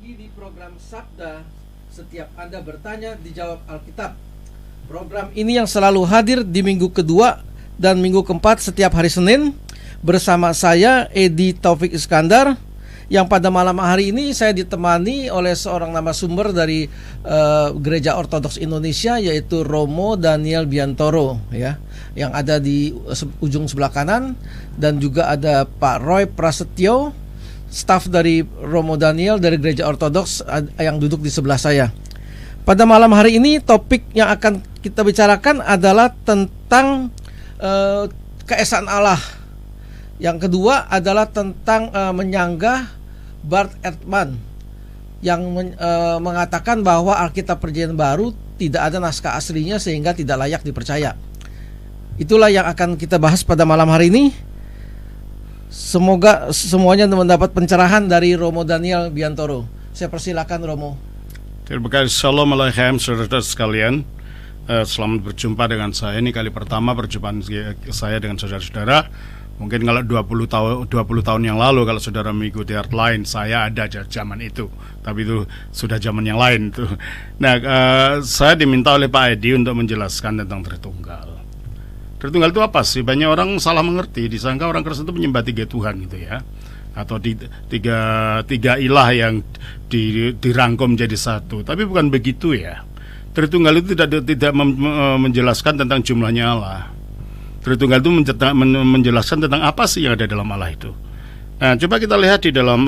lagi di program Sabda. Setiap Anda bertanya, dijawab Alkitab. Program ini yang selalu hadir di minggu kedua dan minggu keempat setiap hari Senin. Bersama saya, Edi Taufik Iskandar. Yang pada malam hari ini saya ditemani oleh seorang narasumber dari Gereja Ortodoks Indonesia, yaitu Romo Daniel Biantoro, ya, yang ada di ujung sebelah kanan. Dan juga ada Pak Roy Prasetyo, staf dari Romo Daniel dari Gereja Ortodoks, yang duduk di sebelah saya. Pada malam hari ini topik yang akan kita bicarakan adalah tentang keesaan Allah. Yang kedua adalah tentang menyanggah Bart Ehrman yang mengatakan bahwa Alkitab Perjanjian Baru tidak ada naskah aslinya sehingga tidak layak dipercaya. Itulah yang akan kita bahas pada malam hari ini. Semoga semuanya mendapat pencerahan dari Romo Daniel Biantoro. Saya persilakan Romo. Terima kasih. Shalom Aleichem saudara sekalian. Selamat berjumpa dengan saya. Ini kali pertama perjumpaan saya dengan saudara-saudara. Mungkin kalau 20 tahun yang lalu kalau saudara mengikuti Heartline, saya ada zaman itu. Tapi itu sudah zaman yang lain tuh. Nah, saya diminta oleh Pak Edi untuk menjelaskan tentang Tritunggal. Tritunggal itu apa sih? Banyak orang salah mengerti, disangka orang Kristen itu menyembah 3 Tuhan gitu ya, atau tiga ilah yang dirangkum menjadi satu. Tapi bukan begitu ya. Tritunggal itu tidak menjelaskan tentang jumlahnya Allah. Tritunggal itu menjelaskan tentang apa sih yang ada dalam Allah itu. Nah, coba kita lihat di dalam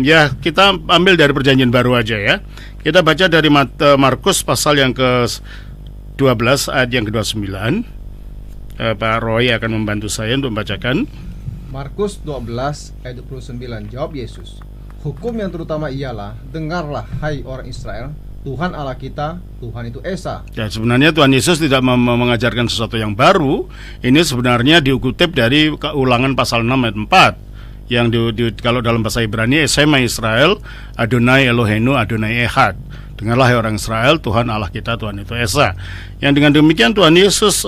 ya, kita ambil dari Perjanjian Baru aja ya. Kita baca dari Markus pasal yang ke-12 ayat yang ke-29. Pak Roy akan membantu saya untuk membacakan. Markus 12 ayat 29. Jawab Yesus, hukum yang terutama ialah, dengarlah hai orang Israel, Tuhan Allah kita, Tuhan itu Esa. Ya, sebenarnya Tuhan Yesus tidak mengajarkan sesuatu yang baru. Ini sebenarnya dikutip dari Ulangan pasal 6 ayat 4, yang kalau dalam bahasa Ibrani, Shema Israel, Adonai Eloheinu, Adonai Echad. Dengarlah hai orang Israel, Tuhan Allah kita, Tuhan itu Esa. Yang dengan demikian Tuhan Yesus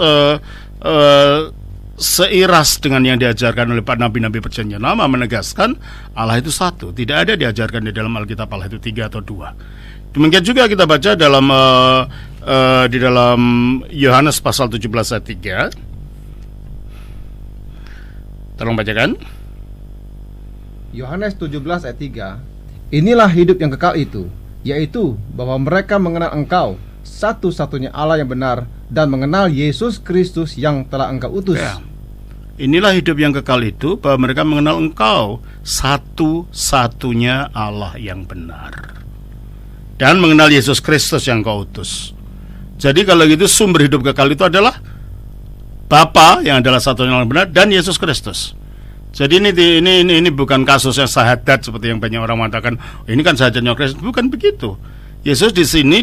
seiras dengan yang diajarkan oleh para nabi-nabi Perjanjian Lama, menegaskan Allah itu satu. Tidak ada diajarkan di dalam Alkitab Allah itu 3 atau 2. Demikian juga kita baca di dalam Yohanes pasal 17 ayat 3. Tolong bacakan. Yohanes 17 ayat 3. Inilah hidup yang kekal itu, yaitu bahwa mereka mengenal Engkau, satu-satunya Allah yang benar, dan mengenal Yesus Kristus yang telah Engkau utus. Ya. Inilah hidup yang kekal itu, bahwa mereka mengenal Engkau, satu-satunya Allah yang benar, dan mengenal Yesus Kristus yang Kau utus. Jadi kalau gitu sumber hidup kekal itu adalah Bapa yang adalah satunya yang benar dan Yesus Kristus. Jadi ini bukan kasus yang sahadat seperti yang banyak orang mengatakan, ini kan sahadatnya Kristus. Bukan begitu. Yesus di sini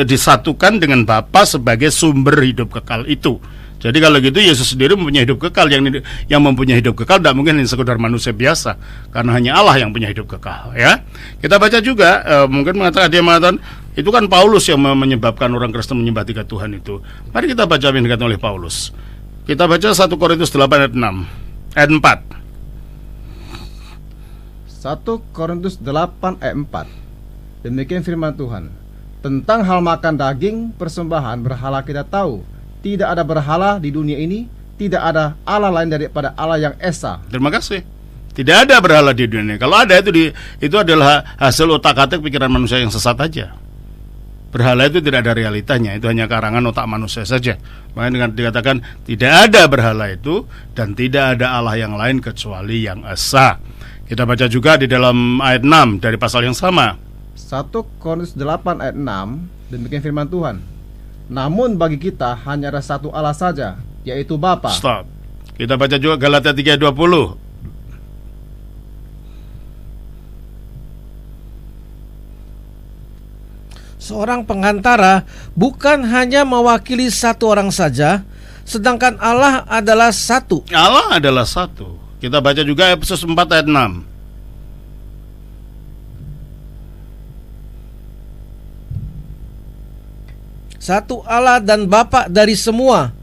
disatukan dengan Bapa sebagai sumber hidup kekal itu. Jadi kalau gitu Yesus sendiri mempunyai hidup kekal. Yang mempunyai hidup kekal tidak mungkin sekedar manusia biasa, karena hanya Allah yang punya hidup kekal ya. Kita baca juga mungkin dia mengatakan itu kan Paulus yang menyebabkan orang Kristen menyembah 3 Tuhan itu. Mari kita baca yang dikatakan oleh Paulus. Kita baca 1 Korintus 8 ayat 4. 1 Korintus 8 ayat 4. Demikian firman Tuhan. Tentang hal makan daging persembahan berhala kita tahu, tidak ada berhala di dunia ini, tidak ada Allah lain daripada Allah yang Esa. Terima kasih. Tidak ada berhala di dunia. Kalau ada itu adalah hasil otak-atik pikiran manusia yang sesat aja. Berhala itu tidak ada realitanya, itu hanya karangan otak manusia saja. Makanya dengan dikatakan tidak ada berhala itu dan tidak ada Allah yang lain kecuali yang Esa. Kita baca juga di dalam ayat 6 dari pasal yang sama. 1 Korintus 8 ayat 6. Demikian firman Tuhan. Namun bagi kita hanya ada satu Allah saja, yaitu Bapa. Stop. Kita baca juga Galatia 3:20. Seorang pengantara bukan hanya mewakili satu orang saja, sedangkan Allah adalah satu. Allah adalah satu. Kita baca juga Efesus 4 ayat 6. Satu Allah dan Bapa dari semua,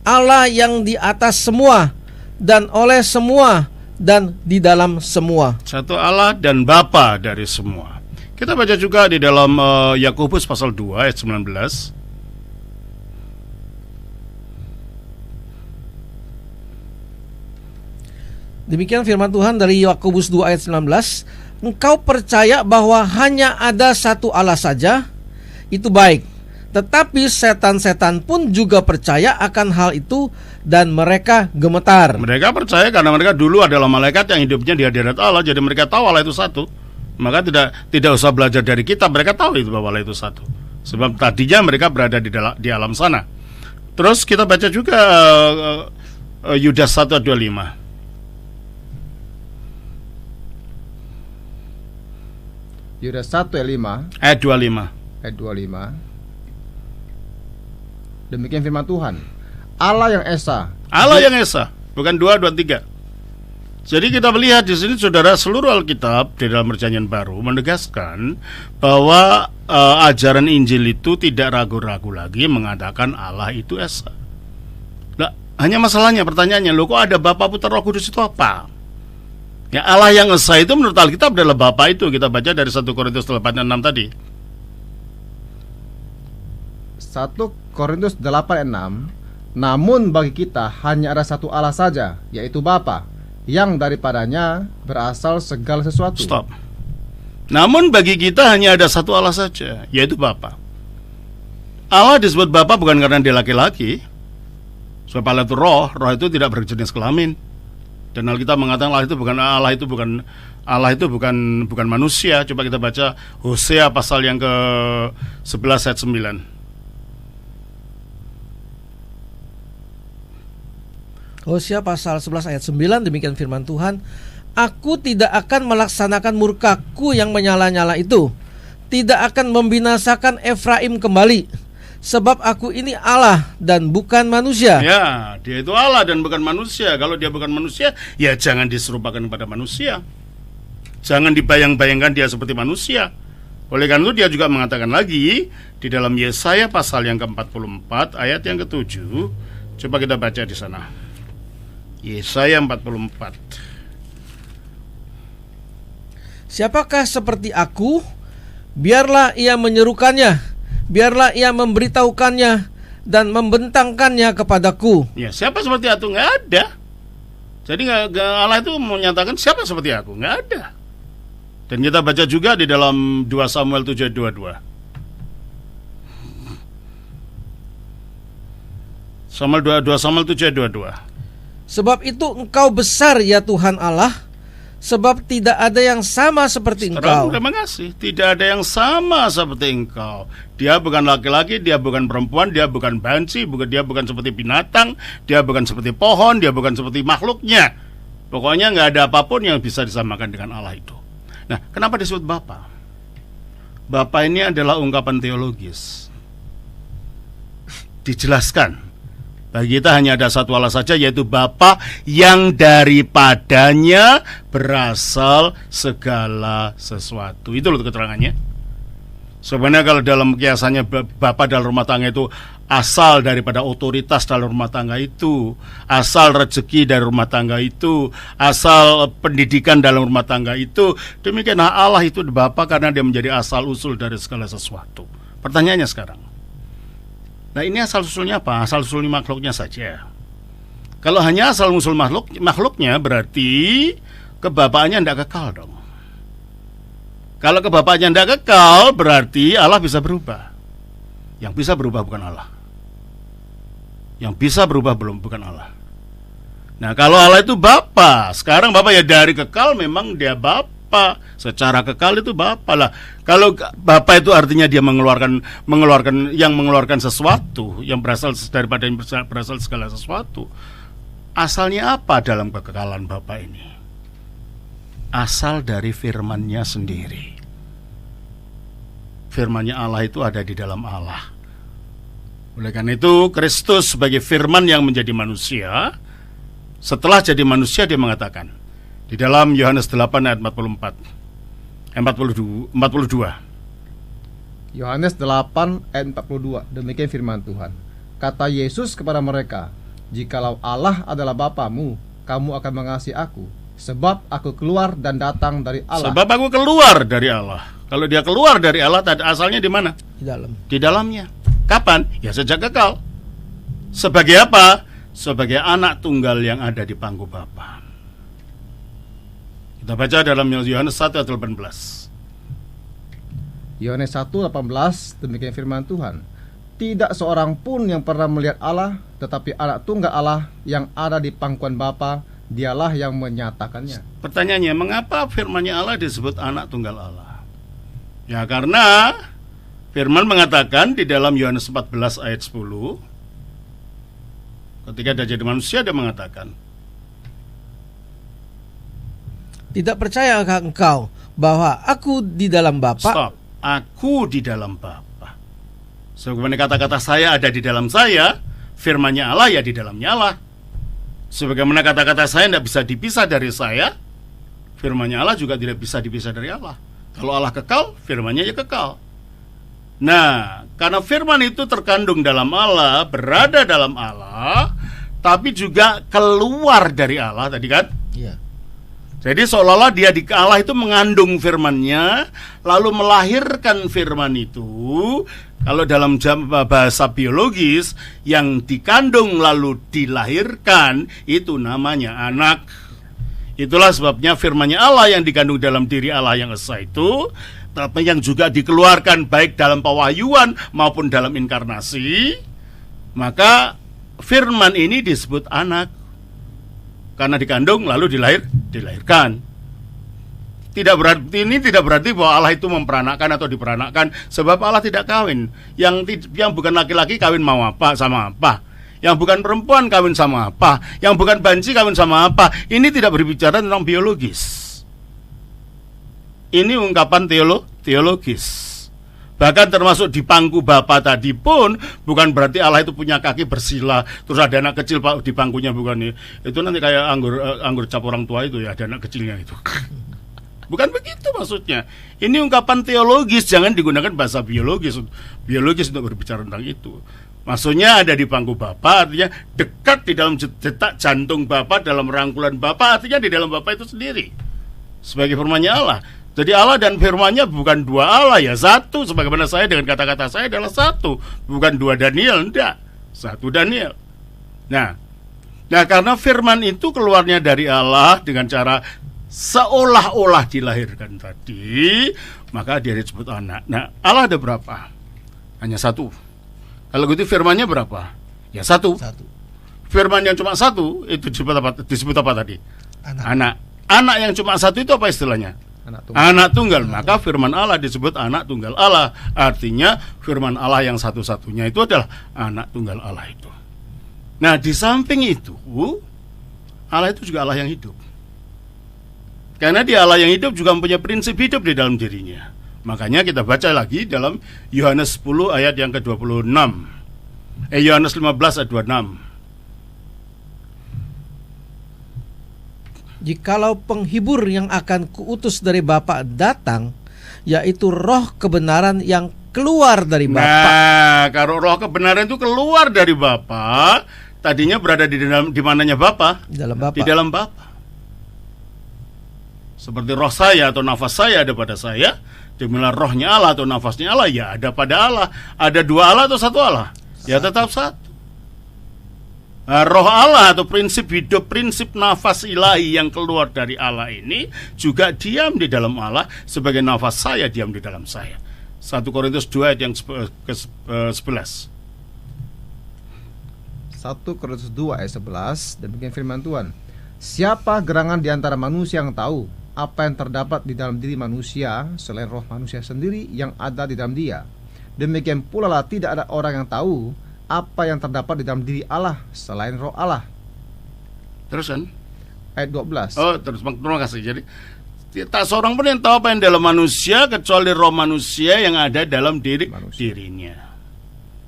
Allah yang di atas semua, dan oleh semua, dan di dalam semua. Satu Allah dan Bapa dari semua. Kita baca juga di dalam Yakobus pasal 2 ayat 19. Demikian firman Tuhan dari Yakobus 2 ayat 19. Engkau percaya bahwa hanya ada satu Allah saja, itu baik. Tetapi setan-setan pun juga percaya akan hal itu dan mereka gemetar. Mereka percaya karena mereka dulu adalah malaikat yang hidupnya di hadirat Allah, jadi mereka tahu Allah itu satu. Maka tidak usah belajar dari kita, mereka tahu itu bahwa Allah itu satu. Sebab tadinya mereka berada di alam sana. Terus kita baca juga Yudas 1 ayat 25. Yudas 1 ayat 5 Ayat 25. ayat 25. Demikian firman Tuhan, Allah yang Esa. Allah yang Esa, bukan 2, 2, 3. Jadi kita melihat di sini, saudara, seluruh Alkitab di dalam Perjanjian Baru menegaskan bahwa ajaran Injil itu tidak ragu-ragu lagi mengatakan Allah itu Esa. Nah, hanya masalahnya, pertanyaannya, loh kok ada Bapa, Putra, Roh Kudus itu apa? Ya, Allah yang Esa itu menurut Alkitab adalah Bapa itu. Kita baca dari 1 Korintus 8:6 tadi. 1 Korintus 8:6. Namun bagi kita hanya ada satu Allah saja, yaitu Bapa, yang daripadanya berasal segala sesuatu. Stop. Namun bagi kita hanya ada satu Allah saja, yaitu Bapa. Allah disebut Bapa bukan karena dia laki-laki. Sebab Allah itu roh itu tidak berjenis kelamin. Dan Alkitab mengatakan Allah itu bukan manusia. Coba kita baca Hosea pasal yang ke-11 ayat 9. Hosea pasal 11 ayat 9, demikian firman Tuhan, Aku tidak akan melaksanakan murkaku yang menyala-nyala itu, tidak akan membinasakan Efraim kembali, sebab aku ini Allah dan bukan manusia. Ya, dia itu Allah dan bukan manusia. Kalau dia bukan manusia, ya jangan diserupakan kepada manusia. Jangan dibayang-bayangkan dia seperti manusia. Oleh karena itu dia juga mengatakan lagi di dalam Yesaya pasal yang ke-44 ayat yang ke-7. Coba kita baca di sana. Yesaya 44. Siapakah seperti aku? Biarlah ia menyerukannya, biarlah ia memberitahukannya dan membentangkannya kepadaku. Ya, siapa seperti aku? Nggak ada. Jadi Allah itu menyatakan siapa seperti aku? Nggak ada. Dan kita baca juga di dalam 2 Samuel 7:22. 2 Samuel 7:22. Sebab itu engkau besar ya Tuhan Allah, sebab tidak ada yang sama seperti engkau. Terima kasih. Tidak ada yang sama seperti engkau. Dia bukan laki-laki, dia bukan perempuan, dia bukan banci, dia bukan seperti binatang, dia bukan seperti pohon, dia bukan seperti makhluknya. Pokoknya nggak ada apapun yang bisa disamakan dengan Allah itu. Nah, kenapa disebut Bapa? Bapa ini adalah ungkapan teologis. Dijelaskan. Bagi kita hanya ada satu Allah saja, yaitu Bapa yang daripadanya berasal segala sesuatu. Itu loh keterangannya. Sebenarnya kalau dalam kiasannya Bapa dalam rumah tangga itu asal daripada otoritas dalam rumah tangga itu, asal rezeki dari rumah tangga itu, asal pendidikan dalam rumah tangga itu. Demikian Allah itu Bapa karena dia menjadi asal usul dari segala sesuatu. Pertanyaannya sekarang, nah ini asal usulnya apa? Asal usul makhluknya saja. Kalau hanya asal usul makhluknya, berarti kebapaannya tidak kekal dong. Kalau kebapaannya tidak kekal, berarti Allah bisa berubah. Yang bisa berubah bukan Allah. Yang bisa berubah bukan Allah. Nah, kalau Allah itu Bapa, sekarang Bapa ya dari kekal memang dia Bapa. Secara kekal itu Bapa lah. Kalau Bapa itu artinya dia mengeluarkan sesuatu yang berasal daripada yang berasal segala sesuatu. Asalnya apa dalam kekekalan Bapa ini? Asal dari firman-Nya sendiri. Firman-Nya Allah itu ada di dalam Allah. Oleh karena itu Kristus sebagai firman yang menjadi manusia, setelah jadi manusia dia mengatakan di dalam Yohanes 8 ayat 42. Yohanes 8 ayat 42. Demikian firman Tuhan. Kata Yesus kepada mereka, jikalau Allah adalah Bapamu, kamu akan mengasihi aku, Sebab aku keluar dan datang dari Allah. Sebab aku keluar dari Allah. Kalau dia keluar dari Allah, asalnya di mana? Di dalam. Di dalamnya. Kapan? Ya sejak kekal. Sebagai apa? Sebagai anak tunggal yang ada di pangku Bapa. Kita baca dalam Yohanes 1 ayat 18. Yohanes 1:18, demikian firman Tuhan. Tidak seorang pun yang pernah melihat Allah, tetapi anak tunggal Allah yang ada di pangkuan Bapa, dialah yang menyatakannya. Pertanyaannya, mengapa firman-Nya Allah disebut anak tunggal Allah? Ya karena firman mengatakan di dalam Yohanes 14 ayat 10, ketika dia jadi manusia, dia mengatakan, Tidak percayakah engkau bahwa aku di dalam Bapa? stop, aku di dalam Bapa. Sebagaimana kata-kata saya ada di dalam saya, firman-Nya Allah ya di dalamnya Allah. Sebagaimana kata-kata saya tidak bisa dipisah dari saya, firman-Nya Allah juga tidak bisa dipisah dari Allah. Kalau Allah kekal, firman-Nya ya kekal. Nah, karena firman itu terkandung dalam Allah, berada dalam Allah, tapi juga keluar dari Allah tadi kan? Iya. Jadi seolah-olah dia di Allah itu mengandung firman-Nya, lalu melahirkan firman itu. Kalau dalam bahasa biologis, yang dikandung lalu dilahirkan, itu namanya anak. Itulah sebabnya firman-Nya Allah yang dikandung dalam diri Allah yang esa itu, tapi yang juga dikeluarkan baik dalam pewahyuan maupun dalam inkarnasi, maka firman ini disebut anak. Karena dikandung lalu dilahirkan. Tidak berarti bahwa Allah itu memperanakkan atau diperanakkan, sebab Allah tidak kawin. Yang bukan laki-laki kawin mau apa sama apa. Yang bukan perempuan kawin sama apa. Yang bukan banci kawin sama apa. Ini tidak berbicara tentang biologis. Ini ungkapan teologis. Bahkan termasuk di pangku Bapa tadi pun bukan berarti Allah itu punya kaki bersila, terus ada anak kecil di pangkunya, bukan nih. Itu nanti kayak anggur cap orang tua itu ya, ada anak kecilnya itu. Bukan begitu maksudnya. Ini ungkapan teologis, jangan digunakan bahasa biologis untuk berbicara tentang itu. Maksudnya ada di pangku Bapa, artinya dekat di dalam detak jantung Bapa, dalam rangkulan Bapa, artinya di dalam Bapa itu sendiri. Sebagai firman-Nya Allah. Jadi Allah dan firman-Nya bukan dua Allah ya, satu. Sebagaimana saya dengan kata-kata saya adalah satu, bukan dua Daniel, enggak. Satu Daniel. Nah, karena firman itu keluarnya dari Allah dengan cara seolah-olah dilahirkan tadi, maka dia disebut anak. Nah, Allah ada berapa? Hanya satu. Kalau gitu firman-Nya berapa? Ya satu. Firman yang cuma satu itu disebut apa tadi? Anak. Anak yang cuma satu itu apa istilahnya? Anak tunggal. Maka firman Allah disebut anak tunggal Allah. Artinya firman Allah yang satu-satunya itu adalah anak tunggal Allah itu. Nah, di samping itu, Allah itu juga Allah yang hidup. Karena dia Allah yang hidup juga mempunyai prinsip hidup di dalam dirinya. Makanya kita baca lagi dalam Yohanes 10 ayat yang ke-26. Yohanes 15 ayat 26. Jikalau penghibur yang akan kuutus dari Bapa datang, yaitu roh kebenaran yang keluar dari Bapa. Nah, kalau roh kebenaran itu keluar dari Bapa, tadinya berada di mananya Bapa? Di dalam Bapa. Di dalam Bapa. Seperti roh saya atau nafas saya ada pada saya, demikianlah rohnya Allah atau nafasnya Allah ya ada pada Allah. Ada dua Allah atau satu Allah? Ya tetap satu. Nah, roh Allah atau prinsip hidup, prinsip nafas ilahi yang keluar dari Allah ini juga diam di dalam Allah, sebagai nafas saya diam di dalam saya. 1 Korintus 2 ayat yang ke-11. 1 Korintus 2 ayat 11, demikian firman Tuhan. Siapa gerangan di antara manusia yang tahu apa yang terdapat di dalam diri manusia selain roh manusia sendiri yang ada di dalam dia? Demikian pula lah tidak ada orang yang tahu apa yang terdapat di dalam diri Allah selain roh Allah. Terusan Ayat 12. Oh, terima kasih. Jadi tak seorang pun yang tahu apa yang dalam manusia kecuali roh manusia yang ada dalam dirinya.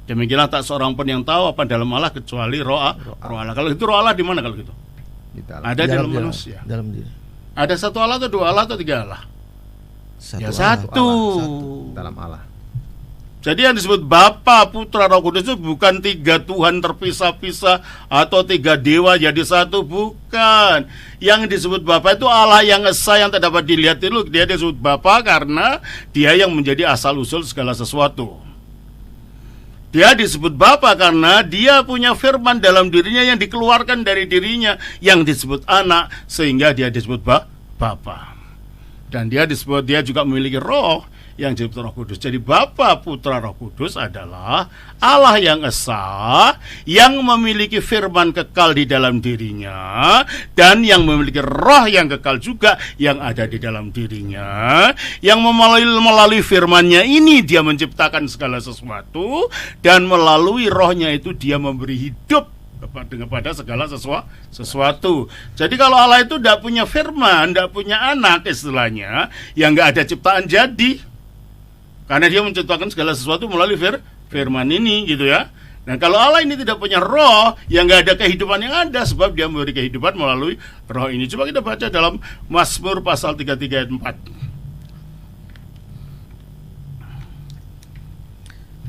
Demikianlah tak seorang pun yang tahu apa dalam Allah kecuali roh Allah. Kalau itu roh Allah di mana kalau gitu? Ada dalam manusia. Dalam diri. Ada satu Allah atau dua Allah atau tiga Allah? Satu Ya Allah. satu. Dalam Allah. Jadi yang disebut Bapa, Putra, Roh Kudus itu bukan 3 Tuhan terpisah-pisah atau 3 dewa jadi satu, bukan. Yang disebut Bapa itu Allah yang esa yang tak dapat dilihat itu. Dia disebut Bapa karena dia yang menjadi asal-usul segala sesuatu. Dia disebut Bapa karena dia punya firman dalam dirinya yang dikeluarkan dari dirinya, yang disebut anak, sehingga dia disebut Bapa. Dan dia juga memiliki roh yang disebut Roh Kudus. Jadi Bapa, Putra, Roh Kudus adalah Allah yang esa, yang memiliki firman kekal di dalam dirinya, dan yang memiliki roh yang kekal juga yang ada di dalam dirinya, yang melalui firman-Nya ini dia menciptakan segala sesuatu, dan melalui rohnya itu dia memberi hidup kepada segala sesuatu. Jadi kalau Allah itu tidak punya firman, tidak punya anak istilahnya, yang nggak ada ciptaan jadi. Karena dia menciptakan segala sesuatu melalui firman ini gitu ya. Dan kalau Allah ini tidak punya roh, yang nggak ada kehidupan yang ada, sebab dia memberi kehidupan melalui roh ini. Coba kita baca dalam Mazmur pasal 33 ayat 4.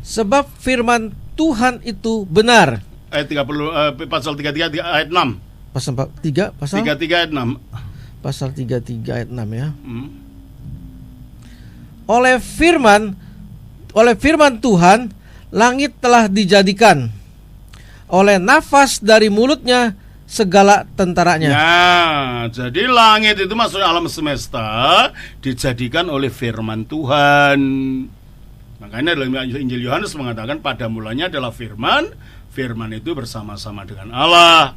Sebab firman Tuhan itu benar. Ayat 30, pasal 33 ayat 6. Pasal 33 ayat 6. Pasal 33 ayat 6 ya. Oleh firman Tuhan langit telah dijadikan, oleh nafas dari mulutnya segala tentaranya. Nah, jadi langit itu maksudnya alam semesta dijadikan oleh firman Tuhan. Makanya dalam Injil Yohanes mengatakan pada mulanya adalah firman itu bersama-sama dengan Allah.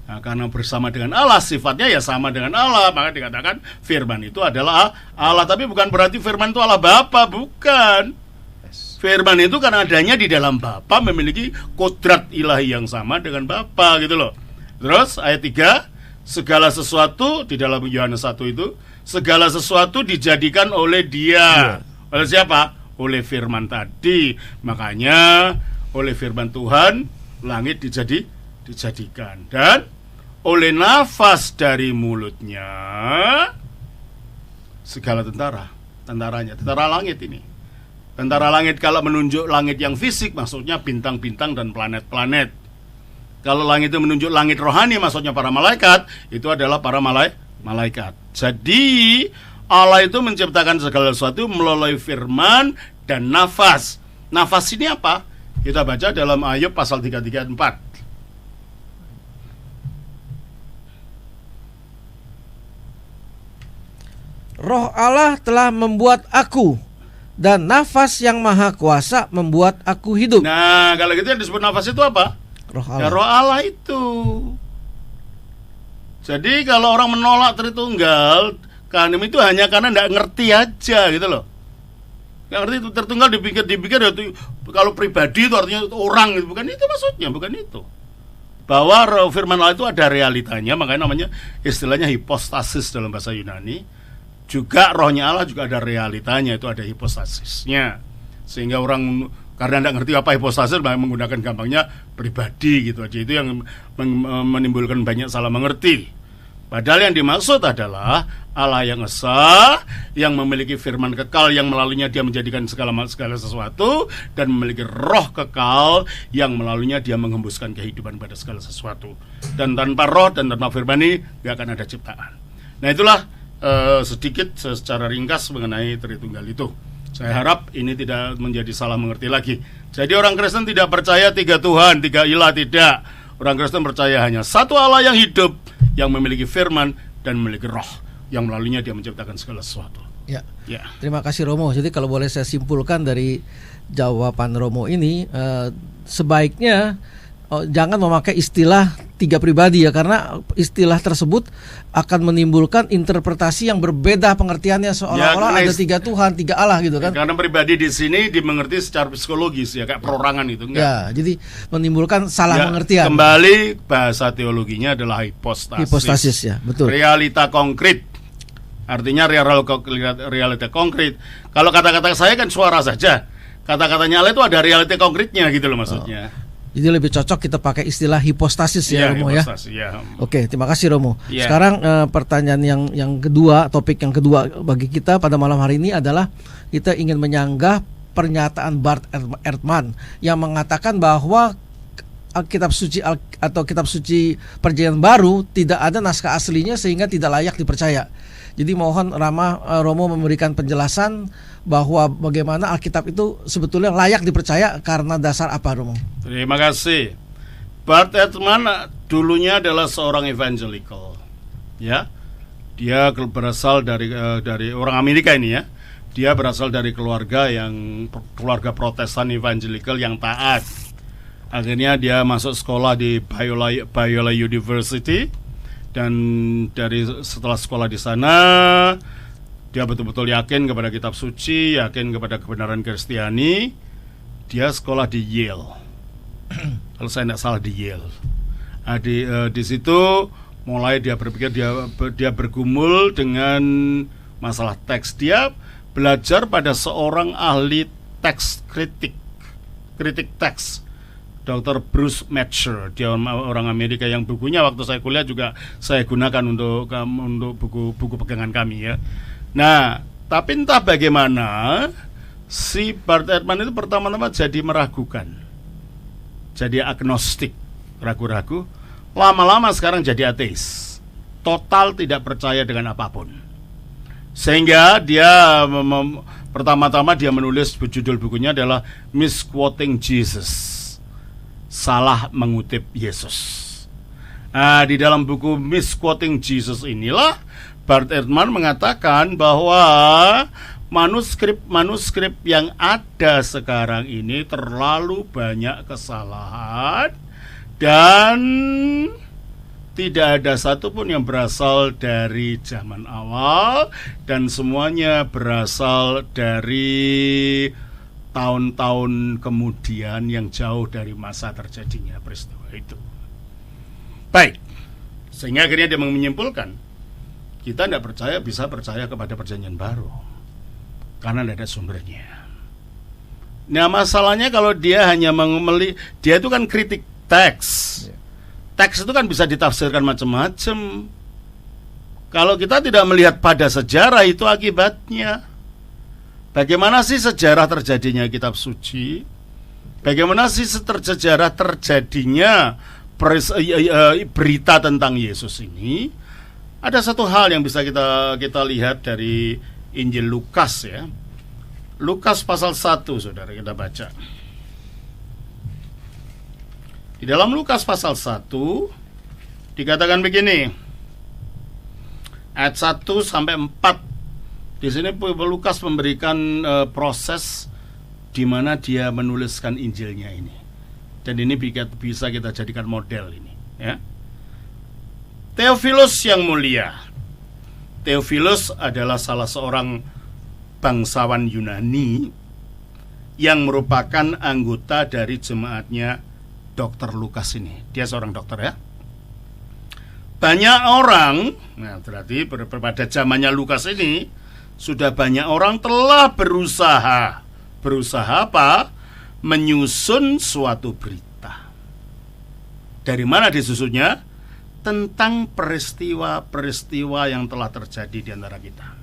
Nah, karena bersama dengan Allah, sifatnya ya sama dengan Allah, maka dikatakan firman itu adalah Allah. Tapi bukan berarti firman itu Allah Bapa, bukan. Firman itu karena adanya di dalam Bapa memiliki kodrat ilahi yang sama dengan Bapa gitu loh. Terus ayat 3, segala sesuatu di dalam Yohanes 1 itu, segala sesuatu dijadikan oleh Dia. Oleh siapa? Oleh firman tadi. Makanya oleh firman Tuhan langit dijadikan, dan oleh nafas dari mulutnya segala tentaranya, tentara langit ini. Tentara langit kalau menunjuk langit yang fisik maksudnya bintang-bintang dan planet-planet. Kalau langit itu menunjuk langit rohani maksudnya para malaikat, itu adalah para malaikat. Jadi Allah itu menciptakan segala sesuatu melalui firman dan nafas. Nafas ini apa? Kita baca dalam Ayub pasal 33 ayat 4. Roh Allah telah membuat aku, dan nafas yang maha kuasa membuat aku hidup. Nah, kalau gitu yang disebut nafas itu apa? Roh Allah. Ya, roh Allah itu. Jadi kalau orang menolak Tritunggal, Kanim itu hanya karena tidak ngerti aja gitu loh. Nggak ngerti itu Tritunggal dipikir itu, kalau pribadi itu artinya orang gitu. Bukan itu maksudnya, bukan itu. Bahwa firman Allah itu ada realitanya, makanya namanya istilahnya hipostasis dalam bahasa Yunani. Juga rohnya Allah juga ada realitanya, itu ada hipostasisnya. Sehingga orang karena tidak ngerti apa hipostasis menggunakan gampangnya pribadi gitu aja. Itu yang menimbulkan banyak salah mengerti. Padahal yang dimaksud adalah Allah yang esa, yang memiliki firman kekal, yang melaluinya dia menjadikan segala sesuatu, dan memiliki roh kekal yang melaluinya dia menghembuskan kehidupan pada segala sesuatu. Dan tanpa roh dan tanpa firman ini gak akan ada ciptaan. Nah itulah sedikit secara ringkas mengenai Tritunggal itu. Saya harap ini tidak menjadi salah mengerti lagi. Jadi orang Kristen tidak percaya 3 Tuhan, 3 ilah, tidak. Orang Kristen percaya hanya satu Allah yang hidup, yang memiliki firman dan memiliki roh, yang melaluinya dia menciptakan segala sesuatu. Ya. Terima kasih Romo. Jadi kalau boleh saya simpulkan dari jawaban Romo ini, sebaiknya jangan memakai istilah 3 pribadi ya, karena istilah tersebut akan menimbulkan interpretasi yang berbeda pengertiannya, seolah-olah ada 3 Tuhan, 3 Allah gitu kan. Karena pribadi di sini dimengerti secara psikologis ya, kayak perorangan itu enggak. Ya, jadi menimbulkan salah pengertian. Kembali bahasa teologinya adalah hipostasis. Hipostasis ya, betul. Realita konkret. Artinya realita konkret. Kalau kata-kata saya kan suara saja. Kata-katanya Allah itu ada realita konkretnya gitu loh maksudnya. Jadi lebih cocok kita pakai istilah hipostasis ya, Romo ya. Oke, terima kasih Romo. Sekarang pertanyaan yang kedua, topik yang kedua bagi kita pada malam hari ini adalah kita ingin menyanggah pernyataan Bart Ehrman yang mengatakan bahwa Alkitab Suci atau Kitab Suci Perjanjian Baru tidak ada naskah aslinya sehingga tidak layak dipercaya. Jadi mohon Romo memberikan penjelasan bahwa bagaimana Alkitab itu sebetulnya layak dipercaya karena dasar apa, Romo? Terima kasih. Bart Ehrman dulunya adalah seorang evangelical, ya. Dia berasal dari orang Amerika ini, ya. Dia berasal dari keluarga Protestan evangelical yang taat. Akhirnya dia masuk sekolah di Biola University, dan setelah sekolah di sana dia betul-betul yakin kepada kitab suci, yakin kepada kebenaran Kristiani. Dia sekolah di Yale. Kalau saya tidak salah di Yale. Di situ mulai dia berpikir, dia bergumul dengan masalah teks. Dia belajar pada seorang ahli teks kritik teks, Dr. Bruce Metzger. Dia orang Amerika yang bukunya waktu saya kuliah juga saya gunakan untuk buku pegangan kami, ya. Nah, tapi entah bagaimana si Bart Ehrman itu pertama-tama jadi meragukan, jadi agnostik, ragu-ragu. Lama-lama sekarang jadi ateis, total tidak percaya dengan apapun. Sehingga dia pertama-tama dia menulis, judul bukunya adalah Misquoting Jesus, salah mengutip Yesus. Nah, di dalam buku Misquoting Jesus inilah Bart Ehrman mengatakan bahwa manuskrip yang ada sekarang ini terlalu banyak kesalahan dan tidak ada satupun yang berasal dari zaman awal, dan semuanya berasal dari tahun-tahun kemudian yang jauh dari masa terjadinya peristiwa itu. Baik, sehingga akhirnya dia menyimpulkan, kita tidak bisa percaya kepada Perjanjian Baru karena tidak ada sumbernya. Nah, masalahnya kalau dia hanya dia itu kan kritik teks. Teks itu kan bisa ditafsirkan macam-macam. Kalau kita tidak melihat pada sejarah, itu akibatnya. Bagaimana sih sejarah terjadinya kitab suci? Bagaimana sih sejarah terjadinya berita tentang Yesus ini? Ada satu hal yang bisa kita lihat dari Injil Lukas, ya. Lukas pasal 1, saudara, kita baca. Di dalam Lukas pasal 1 dikatakan begini, ayat 1 sampai 4. Di sini Lukas memberikan proses di mana dia menuliskan Injilnya ini. Dan ini bisa kita jadikan model ini, ya. Theophilus yang mulia. Theophilus adalah salah seorang bangsawan Yunani yang merupakan anggota dari jemaatnya Dr. Lukas ini. Dia seorang dokter, ya. Banyak orang, nah berarti pada zamannya Lukas ini sudah banyak orang telah berusaha apa? Menyusun suatu berita. Dari mana disusunnya? Tentang peristiwa-peristiwa yang telah terjadi di antara kita.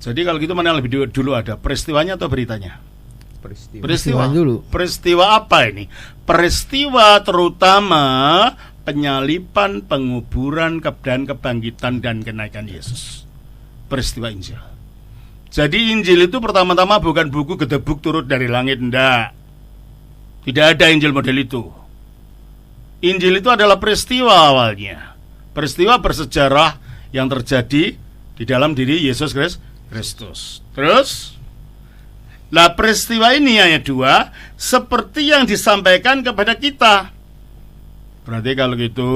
Jadi kalau gitu mana lebih dulu ada, peristiwanya atau beritanya? Peristiwa dulu. Peristiwa apa ini? Peristiwa terutama penyaliban, penguburan, dan kebangkitan dan kenaikan Yesus. Peristiwa Injil. Jadi Injil itu pertama-tama bukan buku gedebuk turut dari langit, enggak. Tidak ada Injil model itu. Injil itu adalah peristiwa awalnya. Peristiwa bersejarah yang terjadi di dalam diri Yesus Kristus. Terus, lah peristiwa ini ayat 2 seperti yang disampaikan kepada kita. Berarti kalau gitu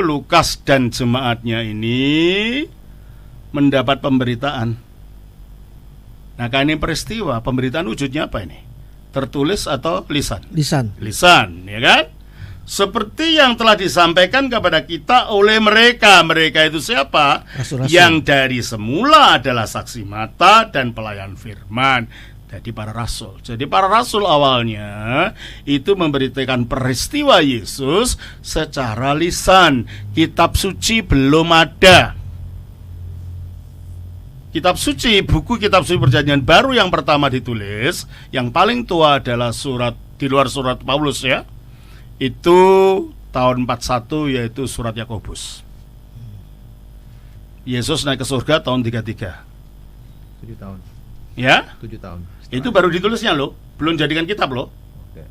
Lukas dan jemaatnya ini mendapat pemberitaan. Nah, kan ini peristiwa, pemberitaan wujudnya apa ini? Tertulis atau lisan? Lisan, ya kan? Seperti yang telah disampaikan kepada kita oleh mereka. Mereka itu siapa? Rasul-rasul. Yang dari semula adalah saksi mata dan pelayan firman. Jadi para rasul. Jadi para rasul awalnya itu memberitakan peristiwa Yesus secara lisan. Kitab suci belum ada. Kitab suci, buku kitab suci perjanjian baru yang pertama ditulis, yang paling tua adalah surat, di luar surat Paulus ya, itu tahun 41, yaitu surat Yakobus. Yesus naik ke surga tahun 33. 7 tahun. Ya, 7 tahun. itu baru ditulisnya loh, belum jadikan kitab loh. Oke.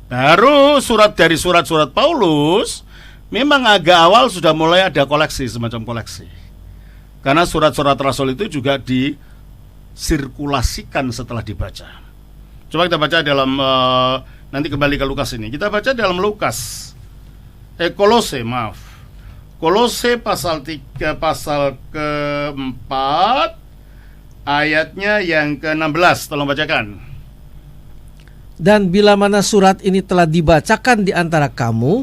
Baru dari surat-surat Paulus, memang agak awal sudah mulai ada koleksi, semacam koleksi. Karena surat-surat Rasul itu juga disirkulasikan setelah dibaca. Coba kita baca dalam, nanti kembali ke Lukas ini. Kita baca dalam Kolose pasal 3, pasal ke-4, ayatnya yang ke-16. Tolong bacakan. Dan bila mana surat ini telah dibacakan di antara kamu,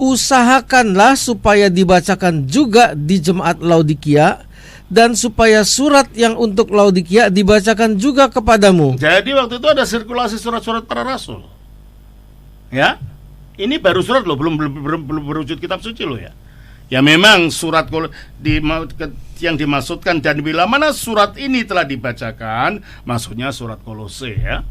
usahakanlah supaya dibacakan juga di jemaat Laodikia, dan supaya surat yang untuk Laodikia dibacakan juga kepadamu. Jadi waktu itu ada sirkulasi surat-surat para rasul. Ya, ini baru surat loh, belum berwujud kitab suci loh ya. Ya memang surat yang dimaksudkan, dan bila mana surat ini telah dibacakan, maksudnya surat Kolose ya.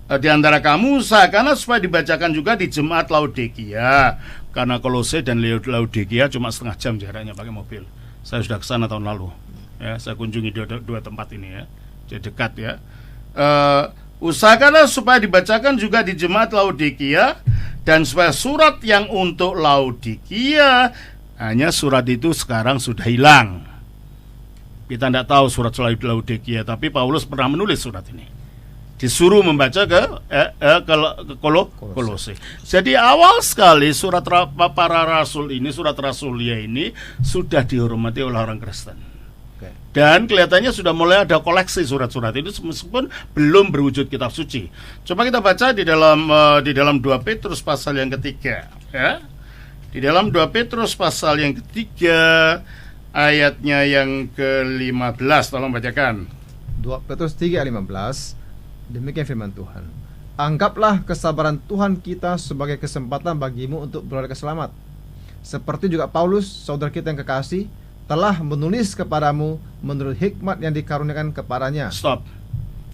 Di antara kamu usahakanlah supaya dibacakan juga di jemaat Laodikia, karena Kolose dan Laodikia cuma setengah jam jaraknya pakai mobil. Saya sudah ke sana tahun lalu ya, saya kunjungi dua tempat ini ya, jadi dekat ya. Usahakanlah supaya dibacakan juga di jemaat Laodikia, dan supaya surat yang untuk Laodikia, hanya surat itu sekarang sudah hilang. Kita tidak tahu surat Laodikia, tapi Paulus pernah menulis surat ini. Disuruh membaca ke Kolose. Jadi awal sekali surat para rasul ini, surat rasulia ini sudah dihormati oleh orang Kristen. Dan kelihatannya sudah mulai ada koleksi surat-surat itu, meskipun belum berwujud kitab suci. Coba kita baca di dalam 2 Petrus pasal yang ketiga ya. Di dalam 2 Petrus pasal yang ketiga, ayatnya yang ke-15. Tolong bacakan. 2 Petrus 3:15. Demikian firman Tuhan. Anggaplah kesabaran Tuhan kita sebagai kesempatan bagimu untuk beroleh selamat. Seperti juga Paulus, saudara kita yang kekasih, telah menulis kepadamu menurut hikmat yang dikaruniakan kepadanya. Stop.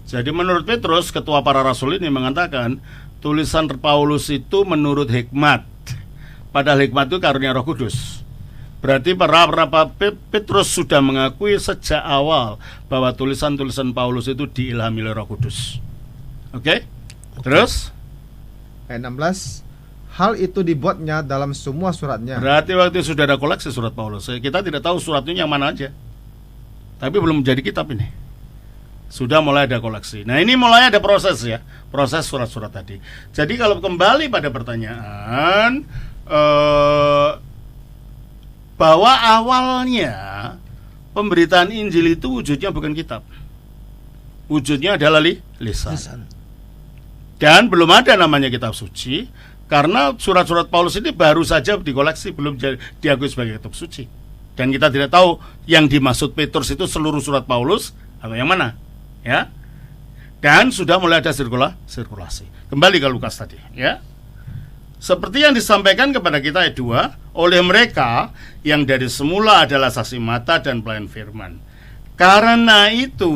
Jadi menurut Petrus, ketua para rasul ini mengatakan tulisan Paulus itu menurut hikmat. Padahal hikmat itu karunia Roh Kudus. Berarti para Petrus sudah mengakui sejak awal bahwa tulisan-tulisan Paulus itu diilhami oleh Roh Kudus. Oke? Terus Ayat 16. Hal itu dibuatnya dalam semua suratnya. berarti waktu itu sudah ada koleksi surat Paulus. Kita tidak tahu suratnya yang mana aja, tapi belum menjadi kitab ini. Sudah mulai ada koleksi. Nah ini mulai ada proses ya, proses surat-surat tadi. Jadi kalau kembali pada pertanyaan, bahwa awalnya pemberitaan Injil itu wujudnya bukan kitab, wujudnya adalah lisan. Dan belum ada namanya kitab suci, karena surat-surat Paulus ini baru saja dikoleksi, belum diakui sebagai kitab suci. Dan kita tidak tahu yang dimaksud Petrus itu seluruh surat Paulus atau yang mana ya. Dan sudah mulai ada sirkulasi. Kembali ke Lukas tadi ya. Seperti yang disampaikan kepada kita ayat 2, oleh mereka yang dari semula adalah saksi mata dan pelayan firman. Karena itu,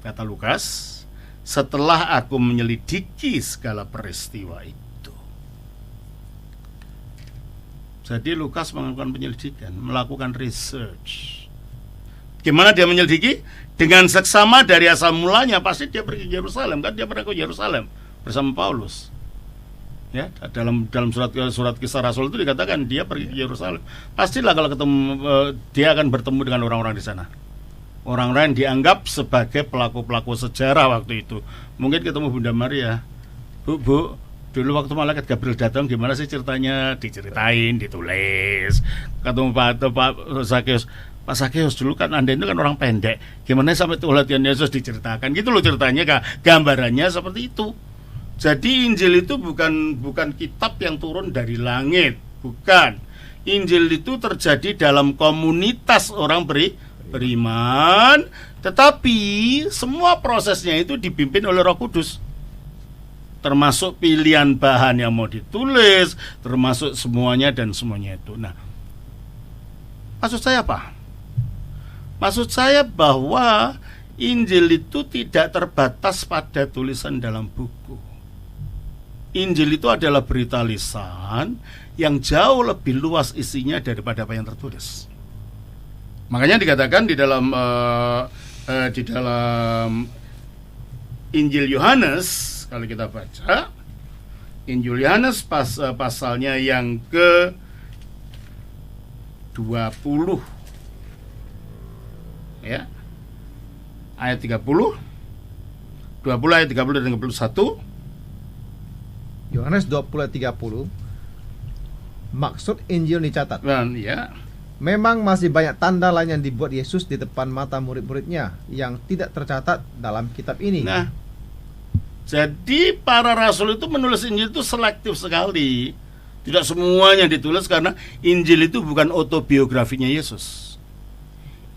kata Lukas, setelah aku menyelidiki segala peristiwa itu. Jadi Lukas melakukan penyelidikan, melakukan research. Gimana dia menyelidiki? Dengan seksama dari asal mulanya, pasti dia pergi ke Yerusalem, kan dia pernah ke Yerusalem bersama Paulus. Ya, dalam surat kisah Rasul itu dikatakan dia pergi ke Yerusalem. Pastilah kalau ketemu dia akan bertemu dengan orang-orang di sana. Orang-orang yang dianggap sebagai pelaku-pelaku sejarah waktu itu. Mungkin ketemu Bunda Maria. Bu, dulu waktu malaikat Gabriel datang gimana sih ceritanya? Diceritain, ditulis. Ketemu Pak Sakeus. Pak Sakeus dulu kan Anda itu kan orang pendek. Gimana sampai tuh latihan Yesus diceritakan? Gitu loh ceritanya, gambarannya seperti itu. Jadi Injil itu bukan kitab yang turun dari langit, bukan. Injil itu terjadi dalam komunitas orang beriman, tetapi semua prosesnya itu dipimpin oleh Roh Kudus. Termasuk pilihan bahan yang mau ditulis, termasuk semuanya dan semuanya itu. Nah, Maksud saya apa? Maksud saya bahwa Injil itu tidak terbatas pada tulisan dalam buku. Injil itu adalah berita lisan yang jauh lebih luas isinya daripada apa yang tertulis. Makanya dikatakan di dalam Injil Yohanes, kalau kita baca Injil Yohanes pasalnya yang ke 20, ya, ayat 30, 20 ayat 30 dan 31. Yohanes 20 ayat 30. Maksud Injil dicatat. Dan ya, Memang masih banyak tanda lain yang dibuat Yesus di depan mata murid-muridnya yang tidak tercatat dalam kitab ini. nah, jadi para rasul itu menulis Injil itu selektif sekali. Tidak semuanya ditulis karena Injil itu bukan autobiografinya Yesus.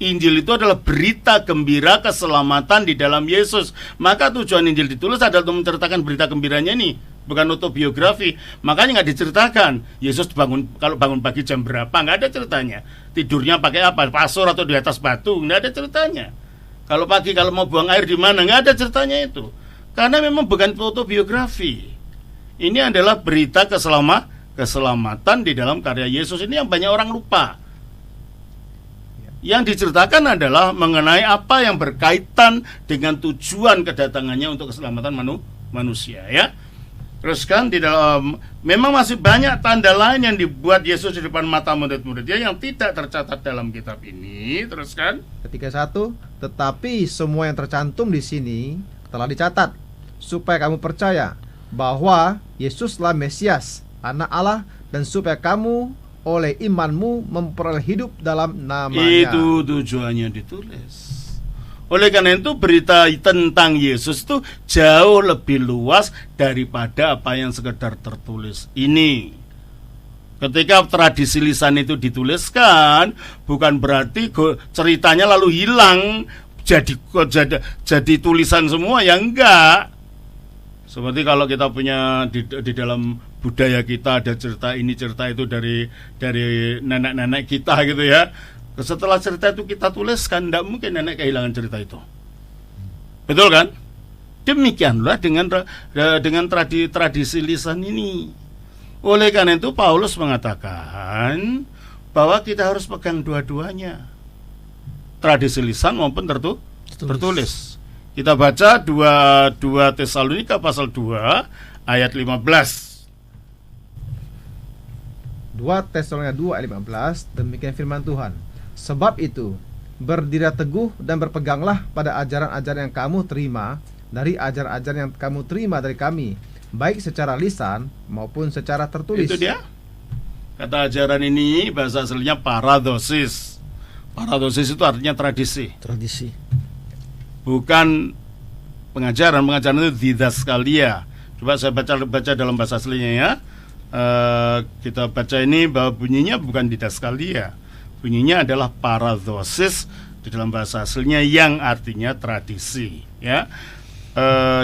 Injil itu adalah berita gembira keselamatan di dalam Yesus. Maka tujuan Injil ditulis adalah untuk menceritakan berita gembiranya nih, bukan autobiografi. Makanya nggak diceritakan Yesus kalau bangun pagi jam berapa, nggak ada ceritanya. Tidurnya pakai apa, kasur atau di atas batu, nggak ada ceritanya. Kalau pagi kalau mau buang air di mana, nggak ada ceritanya itu. Karena memang bukan autobiografi. Ini adalah berita keselamatan di dalam karya Yesus. Ini yang banyak orang lupa. Yang diceritakan adalah mengenai apa yang berkaitan dengan tujuan kedatangannya untuk keselamatan manusia, ya. Terus kan di dalam memang masih banyak tanda lain yang dibuat Yesus di depan mata murid-muridnya yang tidak tercatat dalam kitab ini. Terus kan Ketika 1, tetapi semua yang tercantum di sini telah dicatat supaya kamu percaya bahwa Yesuslah Mesias, Anak Allah, dan supaya kamu oleh imanmu memperoleh hidup dalam namanya. itu tujuannya ditulis. Oleh karena itu berita tentang Yesus itu jauh lebih luas daripada apa yang sekedar tertulis ini. Ketika tradisi lisan itu dituliskan, bukan berarti ceritanya lalu hilang jadi tulisan semua, ya enggak. Seperti kalau kita punya di dalam budaya kita ada cerita ini cerita itu dari nenek-nenek kita gitu ya. Setelah cerita itu kita tuliskan, tidak mungkin nenek kehilangan cerita itu. Betul kan? Demikianlah dengan tradisi lisan ini. Oleh karena itu Paulus mengatakan bahwa kita harus pegang dua-duanya, tradisi lisan maupun tertulis. Kita baca 2 Tesalonika pasal 2 ayat 15. 2 Tesalonika 2 ayat 15, demikian firman Tuhan. Sebab itu, berdirilah teguh dan berpeganglah pada ajaran-ajaran yang kamu terima dari ajaran-ajaran yang kamu terima dari kami, baik secara lisan maupun secara tertulis. Itu dia. Kata ajaran ini bahasa aslinya paradosis. Paradosis itu artinya tradisi. Bukan pengajaran itu didaskalia. Coba saya baca dalam bahasa aslinya ya. Kita baca ini bahwa bunyinya bukan didaskalia. Bunyinya adalah paradosis di dalam bahasa aslinya yang artinya tradisi, ya.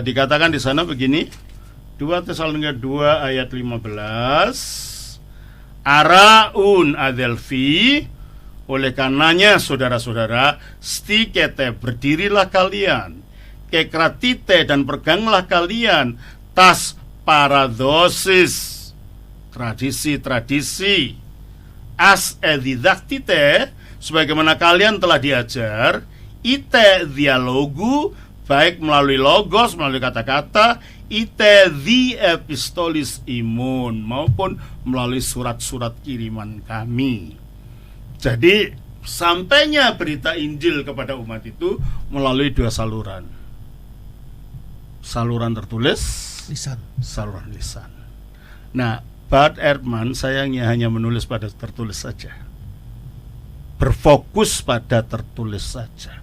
Dikatakan di sana begini, 2 Tesalonika 2 ayat 15. Araun adelfi, oleh karenanya saudara-saudara, stikete berdirilah kalian, kekratite dan peganglah kalian tas paradosis, tradisi-tradisi, as edidaktite, sebagaimana kalian telah diajar, ite dialogu, baik melalui logos, melalui kata-kata, ite di epistolis imun, maupun melalui surat-surat kiriman kami. Jadi sampainya berita Injil kepada umat itu melalui dua saluran. Saluran tertulis, saluran lisan. Nah, Bart Ehrman sayangnya hanya menulis pada tertulis saja, berfokus pada tertulis saja,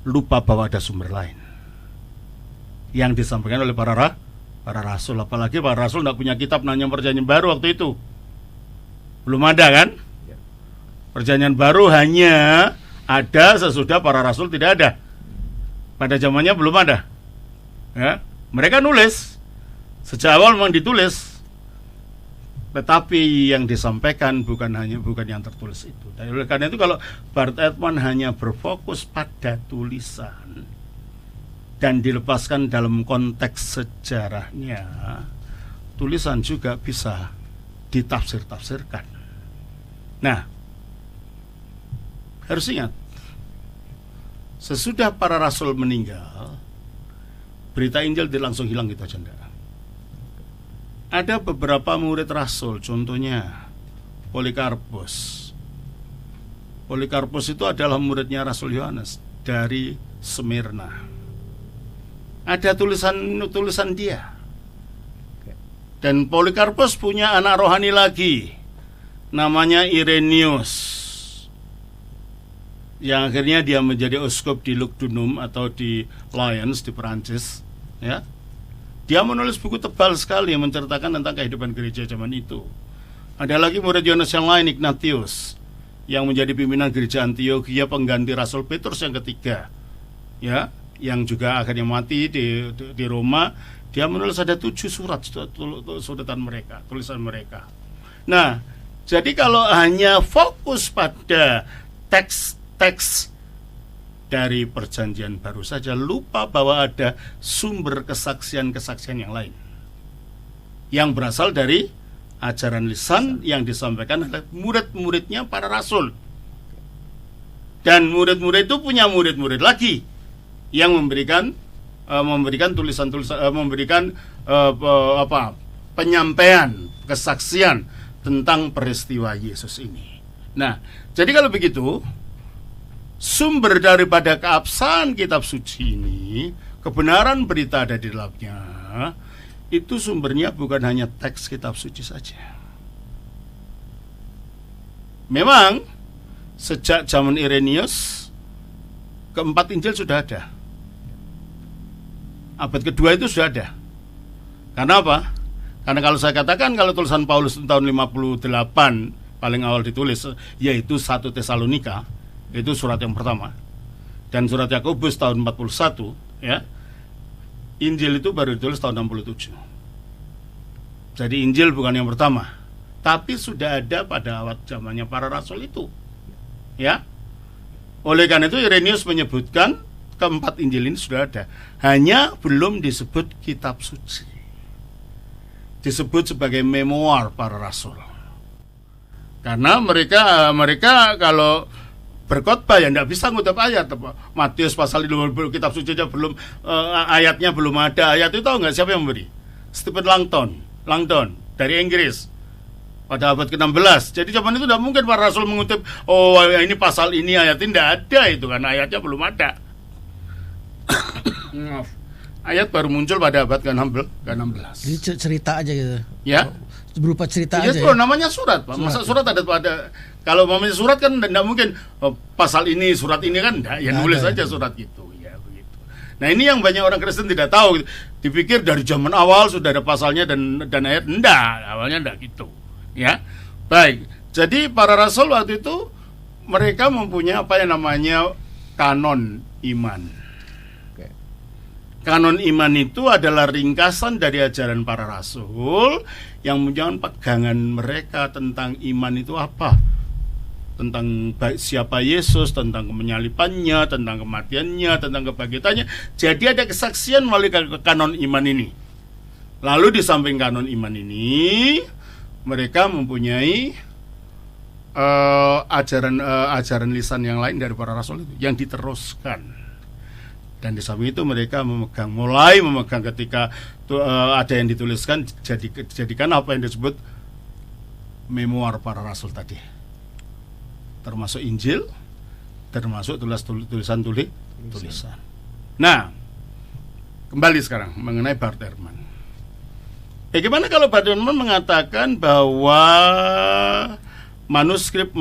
lupa bahwa ada sumber lain yang disampaikan oleh para rasul. Apalagi para rasul tidak punya kitab namanya Perjanjian Baru waktu itu, belum ada kan? Perjanjian Baru hanya ada sesudah para rasul tidak ada. Pada zamannya belum ada. Ya, mereka nulis sejak awal memang ditulis. Tetapi yang disampaikan bukan yang tertulis itu. Dan oleh karena itu kalau Bart Ehrman hanya berfokus pada tulisan dan dilepaskan dalam konteks sejarahnya, tulisan juga bisa ditafsir-tafsirkan. Nah, harus ingat, sesudah para rasul meninggal, berita Injil langsung hilang gitu aja enggak. Ada beberapa murid rasul, contohnya Polikarpus. Polikarpus itu adalah muridnya Rasul Yohanes dari Smyrna. Ada tulisan dia. Dan Polikarpus punya anak rohani lagi, namanya Irenaeus, yang akhirnya dia menjadi uskup di Lugdunum atau di Lyons di Perancis, ya. Dia menulis buku tebal sekali yang menceritakan tentang kehidupan gereja zaman itu. Ada lagi murid Yohanes yang lain, Ignatius, yang menjadi pimpinan gereja Antiokhia, pengganti Rasul Petrus yang ketiga, ya, yang juga akhirnya mati di Roma. Dia menulis ada 7 surat tulisan mereka. Nah, jadi kalau hanya fokus pada teks dari perjanjian baru saja, lupa bahwa ada sumber kesaksian-kesaksian yang lain yang berasal dari ajaran lisan yang disampaikan oleh murid-muridnya para rasul. Dan murid-murid itu punya murid-murid lagi yang memberikan tulisan-tulisan, penyampaian kesaksian tentang peristiwa Yesus ini. Nah, jadi kalau begitu, sumber daripada keabsahan kitab suci ini, kebenaran berita ada di dalamnya, itu sumbernya bukan hanya teks kitab suci saja. Memang sejak zaman Irenaeus, keempat Injil sudah ada. Abad kedua itu sudah ada. Karena apa? Karena kalau saya katakan, kalau tulisan Paulus tahun 58 paling awal ditulis, yaitu 1 Tesalonika, itu surat yang pertama, dan surat Yakobus tahun 41, ya. Injil itu baru ditulis tahun 67. Jadi Injil bukan yang pertama, tapi sudah ada pada awal zamannya para rasul itu, ya. Oleh karena itu Irenaeus menyebutkan keempat Injil ini sudah ada, hanya belum disebut kitab suci, disebut sebagai memoir para rasul. Karena mereka kalau berkhotbah ya tidak bisa ngutip ayat. Matius pasal 50 kitab suci aja belum, ayatnya belum ada. Ayat itu tahu nggak siapa yang memberi? Stephen Langton dari Inggris pada abad ke-16. Jadi zaman itu tidak mungkin para rasul mengutip, oh ini pasal ini, ayat ini, tidak ada itu, karena ayatnya belum ada. Ayat baru muncul pada abad ke-16. Jadi cerita aja gitu. Ya. Berupa cerita aja. Itu namanya surat, Pak. Masa surat ada kalau namanya surat kan tidak mungkin pasal ini, surat ini kan enggak, ya nulis saja surat gitu, ya begitu. Nah, ini yang banyak orang Kristen tidak tahu. Dipikir dari zaman awal sudah ada pasalnya dan ayat, enggak, awalnya enggak gitu. Ya. Baik. Jadi para rasul waktu itu mereka mempunyai apa yang namanya kanon iman. Kanon iman itu adalah ringkasan dari ajaran para rasul yang menjadi pegangan mereka tentang iman itu apa, tentang siapa Yesus, tentang penyalipannya, tentang kematiannya, tentang kebangkitannya. Jadi ada kesaksian melalui kanon iman ini. Lalu di samping kanon iman ini, mereka mempunyai ajaran lisan yang lain dari para rasul itu yang diteruskan. Dan di samping itu mereka mulai memegang ketika ada yang dituliskan, jadikan apa yang disebut memoir para rasul tadi, termasuk Injil, termasuk tulisan. Nah, kembali sekarang mengenai Bart Ehrman. Bagaimana kalau Bart Ehrman mengatakan bahwa manuskrip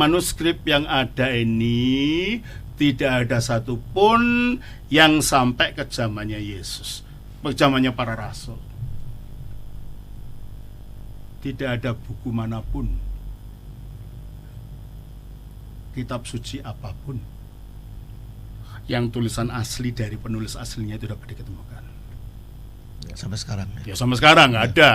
yang ada ini tidak ada satupun yang sampai ke zamannya Yesus, ke zamannya para rasul. Tidak ada buku manapun, kitab suci apapun yang tulisan asli dari penulis aslinya itu dapat diketemukan. Sampai sekarang. Ya sampai sekarang nggak ada.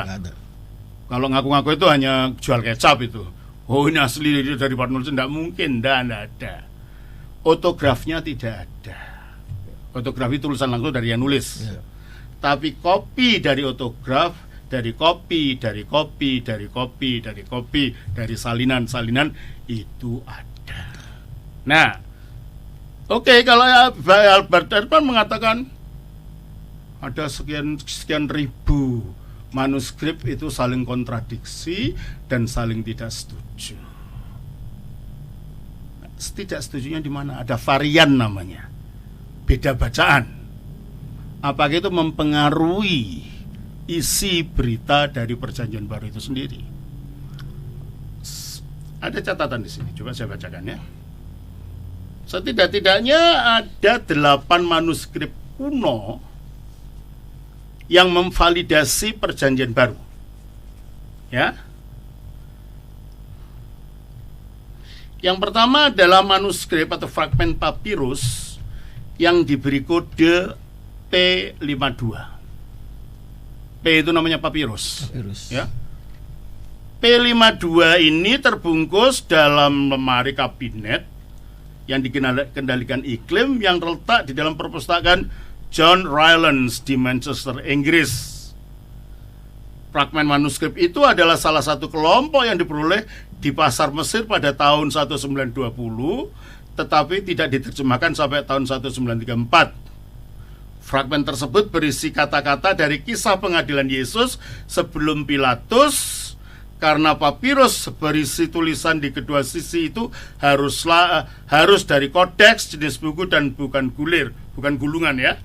Kalau ngaku-ngaku itu hanya jual kecap itu. Oh, ini asli dari Pak Nulis, tidak mungkin, tidak ada. Otografnya tidak ada. Otografi tulisan langsung dari yang nulis. Ya. Tapi kopi dari otograf, dari kopi, dari salinan itu ada. Nah, oke, kalau Albert Ehrman mengatakan ada sekian ribu manuskrip itu saling kontradiksi dan saling tidak setuju. Tidak setujunya di mana? Ada varian namanya, beda bacaan. Apakah itu mempengaruhi isi berita dari Perjanjian Baru itu sendiri? Ada catatan di sini, coba saya bacakan ya. Setidak-tidaknya ada 8 manuskrip kuno yang memvalidasi Perjanjian Baru. Ya. Yang pertama adalah manuskrip atau fragmen papirus yang diberi kode P52. P itu namanya papirus. Ya. P52 ini terbungkus dalam lemari kabinet yang dikendalikan iklim yang terletak di dalam perpustakaan John Rylands di Manchester, Inggris. Fragmen manuskrip itu adalah salah satu kelompok yang diperoleh di pasar Mesir pada tahun 1920, tetapi tidak diterjemahkan sampai tahun 1934. Fragmen tersebut berisi kata-kata dari kisah pengadilan Yesus sebelum Pilatus. Karena papirus berisi tulisan di kedua sisi itu harus dari kodeks jenis buku dan bukan gulungan ya.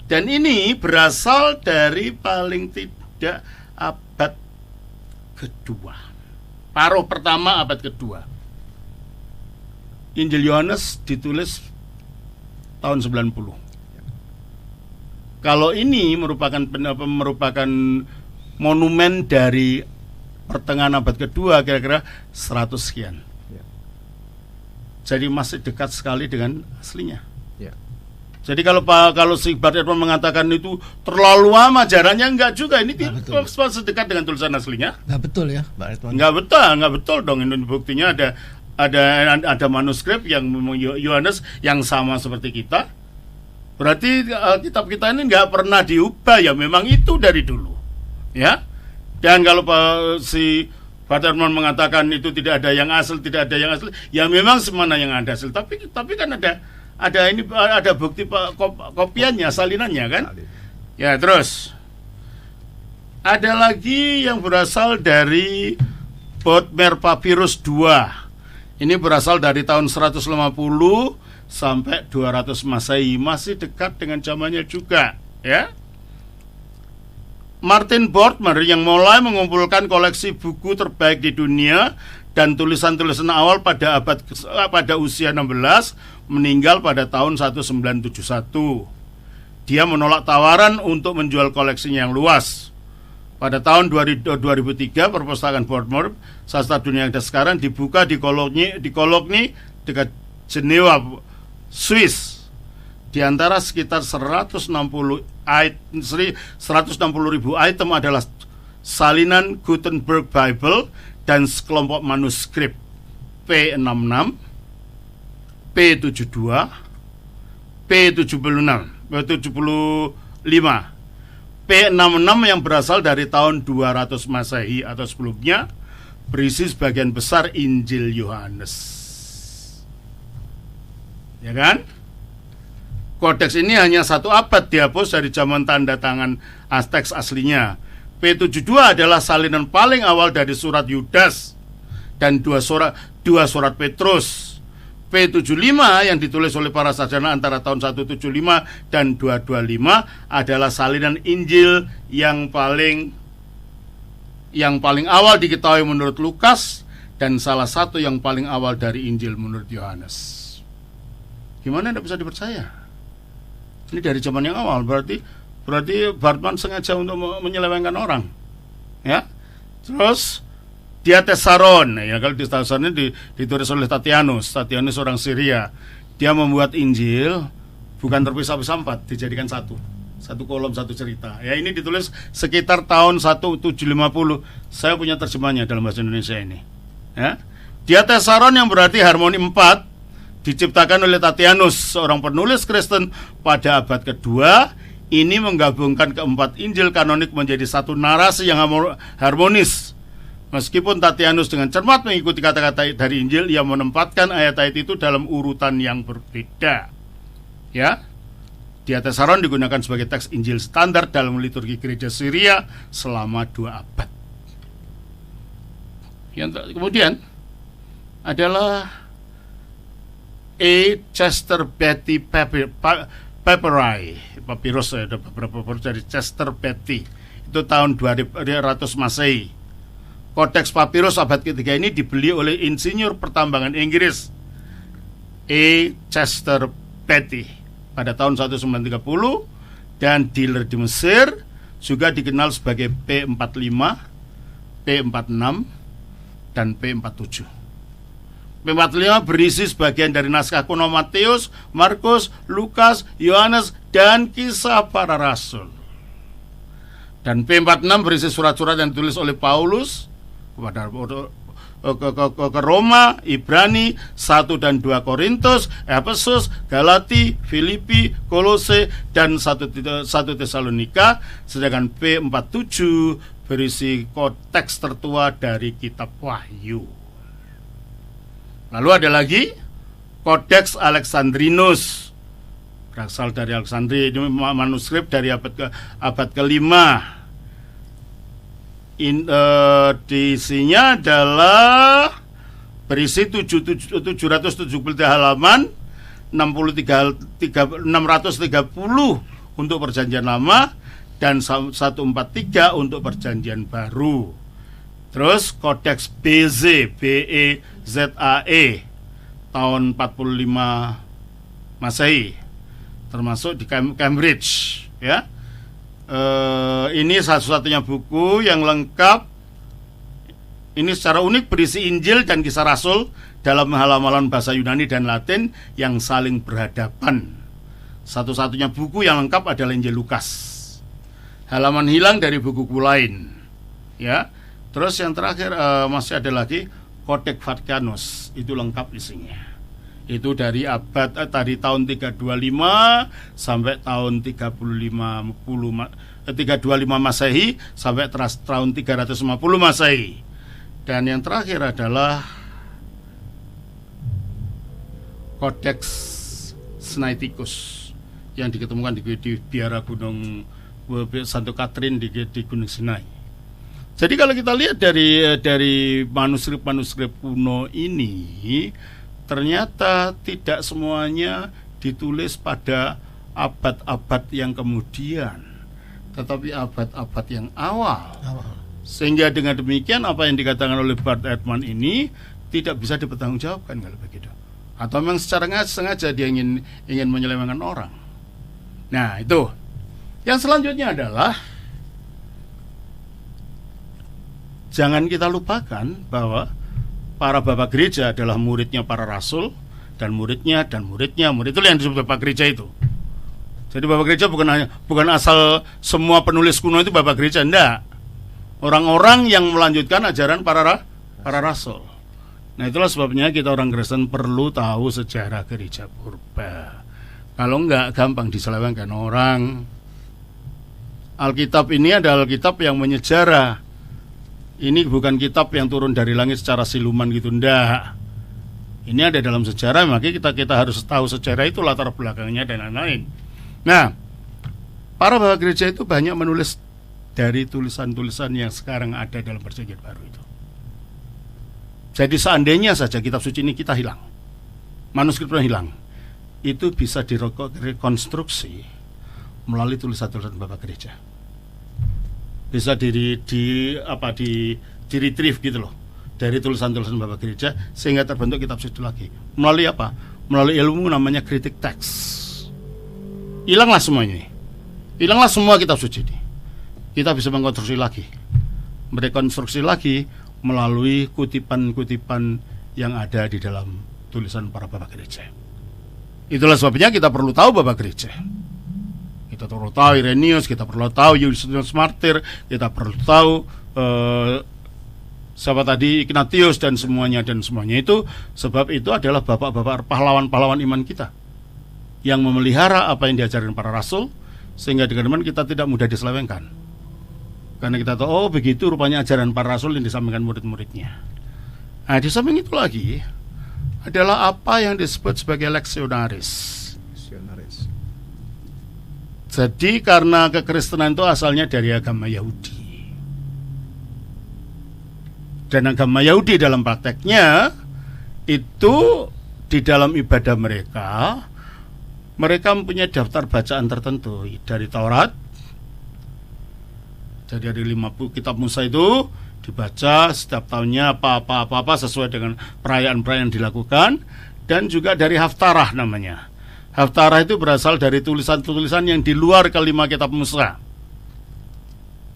Dan ini berasal dari paling tidak abad kedua, paruh pertama abad kedua. Injil Yohanes ditulis tahun 90. Kalau ini merupakan monumen dari pertengahan abad kedua, kira-kira 100 sekian. Jadi masih dekat sekali dengan aslinya. Jadi kalau si Albert Ehrman mengatakan itu terlalu lama jaraknya, enggak juga. Ini masih dekat dengan tulisan aslinya. Enggak betul ya, Pak Ehrman. Enggak betul dong. Ini buktinya ada manuskrip yang Yohanes yang sama seperti kita. Berarti kitab kita ini nggak pernah diubah ya, memang itu dari dulu, ya. Dan kalau si Albert Ehrman mengatakan itu tidak ada yang asli, ya memang semana yang ada asli. Tapi kan ada bukti kopiannya, salinannya kan. Ya, terus ada lagi yang berasal dari Bodmer Papyrus 2. Ini berasal dari tahun 150 sampai 200 Masehi, masih dekat dengan zamannya juga, ya. Martin Bodmer yang mulai mengumpulkan koleksi buku terbaik di dunia dan tulisan-tulisan awal pada usia 16, meninggal pada tahun 1971. Dia menolak tawaran untuk menjual koleksinya yang luas. Pada tahun 2003, perpustakaan Bodmer, sastra dunia yang ada sekarang, dibuka di Cologne dekat Jenewa, Swiss. Di antara sekitar 160.000 item adalah salinan Gutenberg Bible dan sekelompok manuskrip P66, P72, P75, P66 yang berasal dari tahun 200 Masehi atau sebelumnya, berisi sebagian besar Injil Yohanes. Ya kan? Kodeks ini hanya 1 abad dihapus dari zaman tanda tangan teks aslinya. P72 adalah salinan paling awal dari surat Yudas dan dua surat Petrus. P75 yang ditulis oleh para sarjana antara tahun 175 dan 225 adalah salinan Injil yang paling awal diketahui menurut Lukas dan salah satu yang paling awal dari Injil menurut Yohanes. Gimana tidak bisa dipercaya? Ini dari zaman yang awal, berarti Bartman sengaja untuk menyelewengkan orang, ya. Terus dia Tesaron, ya, kalau di Tesaron ini ditulis oleh Tatianus orang Syria. Dia membuat Injil bukan terpisah-pisah 4, dijadikan satu satu kolom satu cerita. Ya, ini ditulis sekitar tahun 1750. Saya punya terjemahnya dalam bahasa Indonesia ini. Ya. Diatessaron yang berarti harmoni 4 diciptakan oleh Tatianus, seorang penulis Kristen pada abad kedua. Ini menggabungkan keempat Injil kanonik menjadi satu narasi yang harmonis. Meskipun Tatianus dengan cermat mengikuti kata-kata dari Injil, ia menempatkan ayat-ayat itu dalam urutan yang berbeda. Ya. Diatessaron digunakan sebagai teks Injil standar dalam liturgi gereja Syria selama 2 abad. Yang kemudian adalah A. Chester Beatty Papyri. Papyrus, ada beberapa papyrus dari Chester Beatty. Itu tahun 200 Masehi. Kodeks Papyrus abad ketiga ini dibeli oleh insinyur pertambangan Inggris A. Chester Beatty pada tahun 1930, dan dealer di Mesir juga dikenal sebagai P45, P46, dan P47. P45 berisi sebagian dari naskah kuno Matius, Markus, Lukas, Yohanes, dan kisah para rasul. Dan P46 berisi surat-surat yang ditulis oleh Paulus kepada ke Roma, Ibrani, 1 dan 2 Korintus, Efesus, Galati, Filipi, Kolose, dan 1 Tesalonika. Sedangkan P47 berisi kodeks tertua dari kitab Wahyu. Lalu ada lagi Kodeks Alexandrinus, berasal dari Alexandria. Ini manuskrip dari abad ke-5. Isinya adalah berisi 773 halaman, 630 untuk perjanjian lama dan 143 untuk perjanjian baru. Terus Kodeks BEZAE tahun 45 Masehi, termasuk di Cambridge, ya. Ini satu-satunya buku yang lengkap. Ini secara unik berisi Injil dan Kisah Rasul dalam halaman bahasa Yunani dan Latin yang saling berhadapan. Satu-satunya buku yang lengkap adalah Injil Lukas. Halaman hilang dari buku-buku lain. Ya. Terus yang terakhir masih ada lagi Kodeks Vatikanus, itu lengkap isinya. Itu dari tahun 325 sampai tahun 325 Masehi sampai tahun 350 Masehi. Dan yang terakhir adalah Kodeks Sinaiticus yang diketemukan di biara Gunung Santo Katrin di Gunung Sinai. Jadi kalau kita lihat dari manuskrip kuno ini, ternyata tidak semuanya ditulis pada abad-abad yang kemudian, tetapi abad-abad yang awal. Sehingga dengan demikian apa yang dikatakan oleh Bart Ehrman ini tidak bisa dipertanggungjawabkan kalau begitu. Atau memang secara sengaja dia ingin menyelewengkan orang. Nah, itu. Yang selanjutnya adalah jangan kita lupakan bahwa para bapak gereja adalah muridnya para rasul, dan muridnya. Murid itu yang disebut bapak gereja itu. Jadi bapak gereja bukan asal semua penulis kuno itu bapak gereja, enggak. Orang-orang yang melanjutkan ajaran para rasul. Nah, itulah sebabnya kita orang Kristen perlu tahu sejarah gereja purba. Kalau enggak, gampang diselewengkan orang. Alkitab ini adalah Alkitab yang menyejarah. Ini bukan kitab yang turun dari langit secara siluman gitu, enggak. Ini ada dalam sejarah, makanya kita harus tahu sejarah itu, latar belakangnya dan lain-lain. Nah, para bapak gereja itu banyak menulis dari tulisan-tulisan yang sekarang ada dalam perjanjian baru itu. Jadi seandainya saja kitab suci ini kita hilang, manuskripnya hilang, itu bisa direkonstruksi melalui tulisan-tulisan bapak gereja. Bisa di retrieve gitu loh dari tulisan-tulisan bapak gereja, sehingga terbentuk kitab suci lagi. Melalui apa? Melalui ilmu namanya kritik teks. Hilanglah semuanya ini. Hilanglah semua kitab suci ini. Kita bisa mengkonstruksi lagi, merekonstruksi lagi melalui kutipan-kutipan yang ada di dalam tulisan para bapak gereja. Itulah sebabnya kita perlu tahu bapak gereja. Kita perlu tahu Irenaeus, kita perlu tahu Justinus Martir, kita perlu tahu siapa tadi, Ignatius dan semuanya itu. Sebab itu adalah bapak-bapak pahlawan-pahlawan iman kita yang memelihara apa yang diajarkan para rasul, sehingga dengan kita tidak mudah diselewengkan. Karena kita tahu, oh begitu rupanya ajaran para rasul yang disampaikan murid-muridnya. Nah, di samping itu lagi adalah apa yang disebut sebagai leksionaris. Jadi karena kekristenan itu asalnya dari agama Yahudi, dan agama Yahudi dalam prakteknya itu di dalam ibadah mereka mempunyai daftar bacaan tertentu dari Taurat. Jadi dari 50 kitab Musa itu dibaca setiap tahunnya apa sesuai dengan perayaan-perayaan yang dilakukan, dan juga dari Haftarah namanya. Haftarah itu berasal dari tulisan-tulisan yang di luar kelima kitab Musa.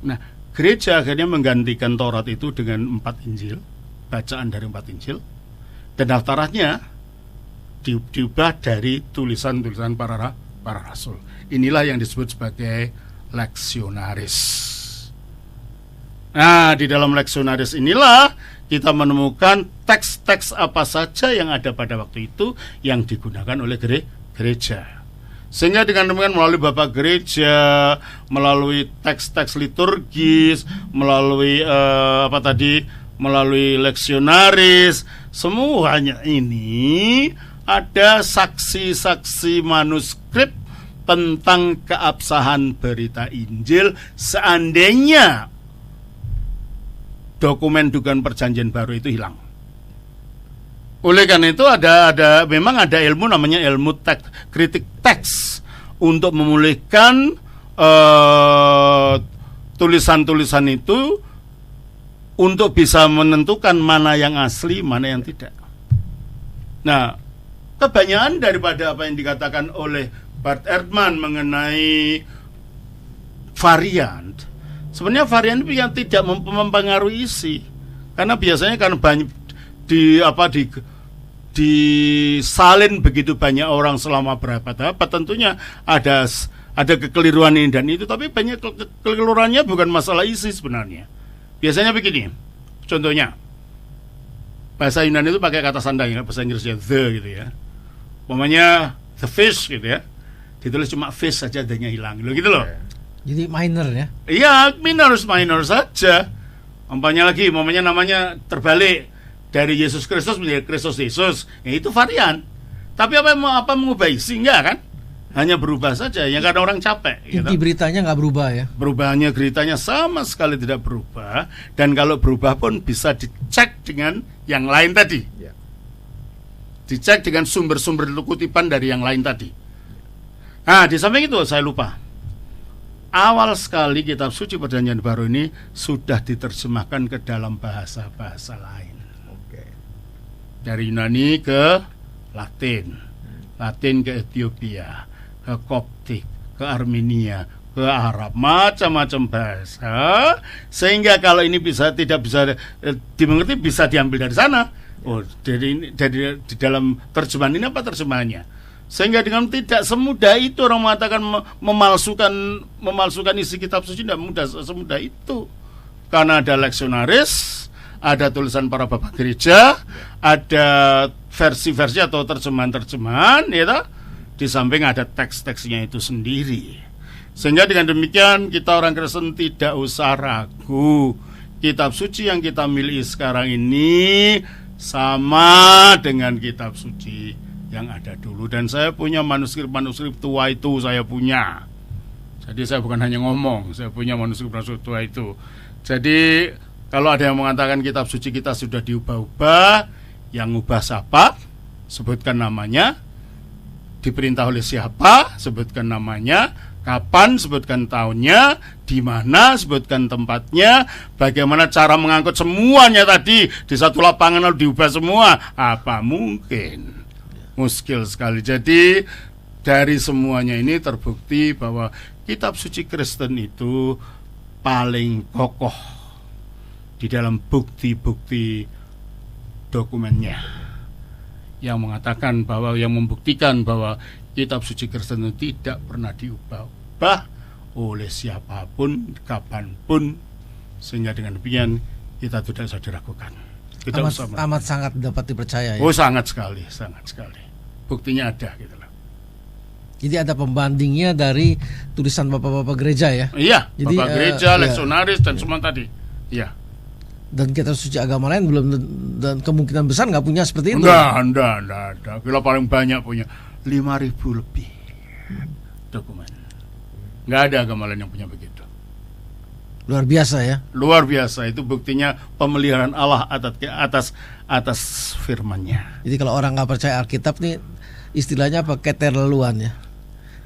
Nah, gereja akhirnya menggantikan Taurat itu dengan 4 Injil, bacaan dari 4 Injil, dan Haftarahnya diubah dari tulisan-tulisan para rasul. Inilah yang disebut sebagai leksionaris. Nah, di dalam leksionaris inilah kita menemukan teks-teks apa saja yang ada pada waktu itu yang digunakan oleh gereja. Sehingga dengan demikian melalui bapak gereja, melalui teks-teks liturgis, melalui melalui leksionaris, semuanya ini ada saksi-saksi manuskrip tentang keabsahan berita Injil seandainya dokumen dugaan perjanjian baru itu hilang. Oleh karena itu memang ada ilmu namanya ilmu kritik teks untuk memulihkan tulisan-tulisan itu untuk bisa menentukan mana yang asli, mana yang tidak. Nah, kebanyakan daripada apa yang dikatakan oleh Bart Ehrman mengenai varian, sebenarnya varian itu yang tidak mempengaruhi isi, karena biasanya kan banyak disalin begitu banyak orang selama berapa tentunya ada kekeliruan ini dan itu, tapi banyak kekeliruannya bukan masalah isi sebenarnya. Biasanya begini, contohnya bahasa Yunani itu pakai kata sandang, ya, bahasa Inggrisnya the gitu ya. Umpamanya the fish gitu ya, ditulis cuma fish saja, the-nya hilang gitu loh. Jadi minor ya? Iya, minor saja. Umpamanya namanya terbalik dari Yesus Kristus menjadi Kristus Yesus, ya itu varian. Tapi apa mengubah isi? Enggak kan? Hanya berubah saja, yang kadang orang capek. Inti beritanya nggak berubah ya? Berubahannya beritanya sama sekali tidak berubah, dan kalau berubah pun bisa dicek dengan yang lain tadi. Ya. Dicek dengan sumber-sumber kutipan dari yang lain tadi. Nah, di samping itu saya lupa. Awal sekali kitab suci perjanjian baru ini sudah diterjemahkan ke dalam bahasa-bahasa lain. Dari Yunani ke Latin, Latin ke Ethiopia, ke Koptik, ke Armenia, ke Arab, macam-macam bahasa, sehingga kalau ini tidak bisa dimengerti, bisa diambil dari sana. Oh, dari di dalam terjemahan ini apa terjemahannya? Sehingga dengan tidak semudah itu orang mengatakan memalsukan isi kitab suci, tidak mudah semudah itu. Karena ada leksionaris, ada tulisan para bapak gereja, ada versi-versi atau terjemahan-terjemahan, ya, di samping ada teks-teksnya itu sendiri. Sehingga dengan demikian kita orang Kristen tidak usah ragu, kitab suci yang kita miliki sekarang ini sama dengan kitab suci yang ada dulu. Dan saya punya manuskrip tua itu, saya punya. Jadi saya bukan hanya ngomong, saya punya manuskrip tua itu. Jadi kalau ada yang mengatakan kitab suci kita sudah diubah-ubah, yang ubah siapa? Sebutkan namanya. Diperintah oleh siapa? Sebutkan namanya. Kapan? Sebutkan tahunnya. Di mana? Sebutkan tempatnya. Bagaimana cara mengangkut semuanya tadi di satu lapangan lalu diubah semua? Apa mungkin? Muskil sekali. Jadi dari semuanya ini terbukti bahwa kitab suci Kristen itu paling kokoh di dalam bukti-bukti dokumennya yang mengatakan bahwa, yang membuktikan bahwa kitab suci Kristen itu tidak pernah diubah oleh siapapun, kapanpun, sehingga dengan demikian kita tidak usah diragukan. Kita Amat sangat dapat dipercaya ya. Oh, sangat sekali. Buktinya ada gitu loh. Jadi ada pembandingnya dari tulisan bapak-bapak gereja ya. Iya, jadi, bapak gereja, leksionaris dan semua tadi. Iya. Dan kitab suci agama lain belum, dan kemungkinan besar nggak punya seperti itu. Enggak ada. Kita paling banyak punya 5.000 lebih dokumen. Nggak ada agama lain yang punya begitu. Luar biasa ya. Luar biasa, itu buktinya pemeliharaan Allah atas firman-Nya. Jadi kalau orang nggak percaya Alkitab nih, istilahnya apa? Keterlaluan ya.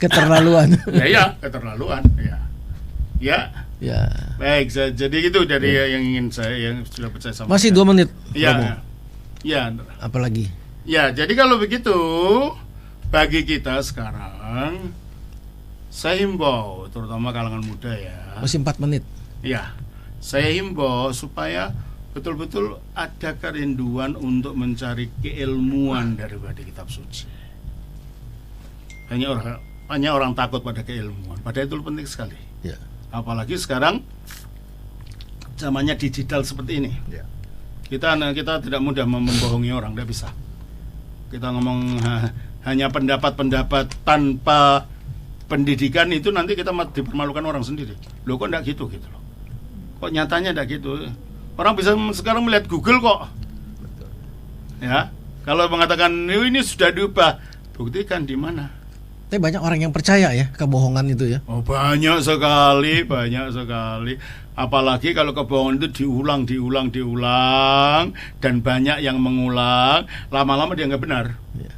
Keterlaluan. Ya, keterlaluan. Ya. Baik, jadi gitu dari yang ingin saya, yang sudah percaya sama. Masih 2 menit. Ya. Apalagi? Ya, jadi kalau begitu bagi kita sekarang, saya himbau terutama kalangan muda ya. Masih 4 menit. Ya, saya himbau supaya betul-betul ada kerinduan untuk mencari keilmuan daripada kitab suci. Hanya orang takut pada keilmuan, padahal itu penting sekali. Ya. Apalagi sekarang zamannya digital seperti ini. Ya. Kita tidak mudah membohongi orang, tidak bisa. Kita ngomong hanya pendapat-pendapat tanpa pendidikan, itu nanti kita dipermalukan orang sendiri. Loh, kok enggak gitu loh. Kok nyatanya enggak gitu. Orang bisa sekarang melihat Google kok. Betul. Ya. Kalau mengatakan ini sudah diubah, buktikan di mana. Tapi banyak orang yang percaya ya kebohongan itu ya. Oh, banyak sekali. Apalagi kalau kebohongan itu diulang dan banyak yang mengulang, lama-lama dia nggak benar. Ya.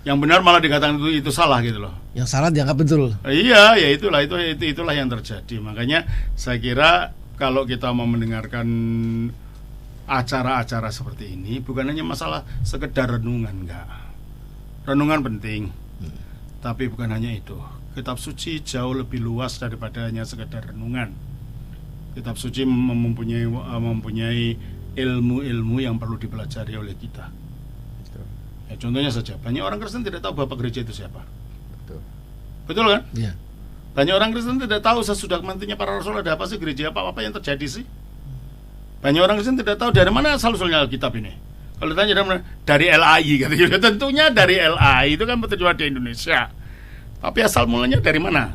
Yang benar malah dikatakan itu salah gitu loh. Yang salah dianggap betul. Iya, ya itulah yang terjadi. Makanya saya kira kalau kita mau mendengarkan acara-acara seperti ini, bukan hanya masalah sekedar renungan, enggak. Renungan penting. Tapi bukan hanya itu. Kitab suci jauh lebih luas daripada hanya sekedar renungan. Kitab suci mempunyai ilmu-ilmu yang perlu dipelajari oleh kita. Ya, contohnya saja, banyak orang Kristen tidak tahu Bapak Gereja itu siapa. Betul kan? Iya. Banyak orang Kristen tidak tahu sesudah matinya para rasul ada apa sih gereja, apa yang terjadi sih. Banyak orang Kristen tidak tahu dari mana asal-usulnya Alkitab ini. Kalau ditanya dari LAI katanya, tentunya dari LAI, itu kan bertujuan di Indonesia. Tapi asal mulanya dari mana?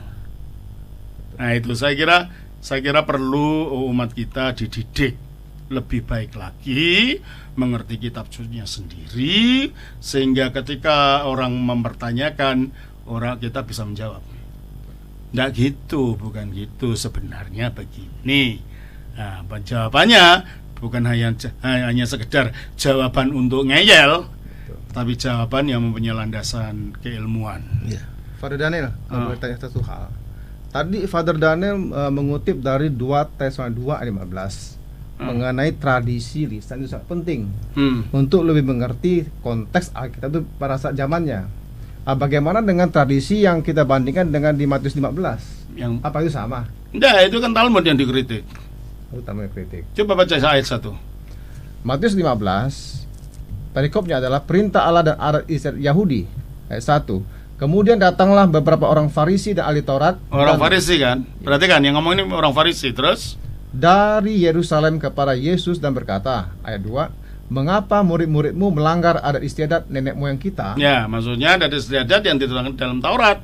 Nah, itu saya kira perlu umat kita dididik lebih baik lagi, mengerti kitab sucinya sendiri, sehingga ketika orang mempertanyakan, kita bisa menjawab. Nggak gitu, bukan gitu, sebenarnya begini. Nah, jawabannya bukan hanya sekedar jawaban untuk ngeyel, tapi jawaban yang mempunyai landasan keilmuan. Ya. Father Daniel, kalau boleh tanya satu hal. Tadi Father Daniel mengutip dari 2 Tesalonika 2 ayat 15 mengenai tradisi lisan, itu sangat penting untuk lebih mengerti konteks Alkitab itu pada saat zamannya. Bagaimana dengan tradisi yang kita bandingkan dengan di Matius 15? Apa itu sama? Enggak, itu kan Talmud yang dikritik. Utama kritik. Coba baca ayat 1. Matius 15, perikopnya adalah perintah Allah dan adat Israel Yahudi. Ayat 1. Kemudian datanglah beberapa orang Farisi dan ahli Taurat. Orang Farisi kan? Berarti kan yang ngomong ini orang Farisi. Terus dari Yerusalem kepada Yesus dan berkata, ayat 2, mengapa murid-muridmu melanggar adat istiadat nenek moyang kita? Ya, maksudnya adat istiadat yang dituangkan dalam Taurat.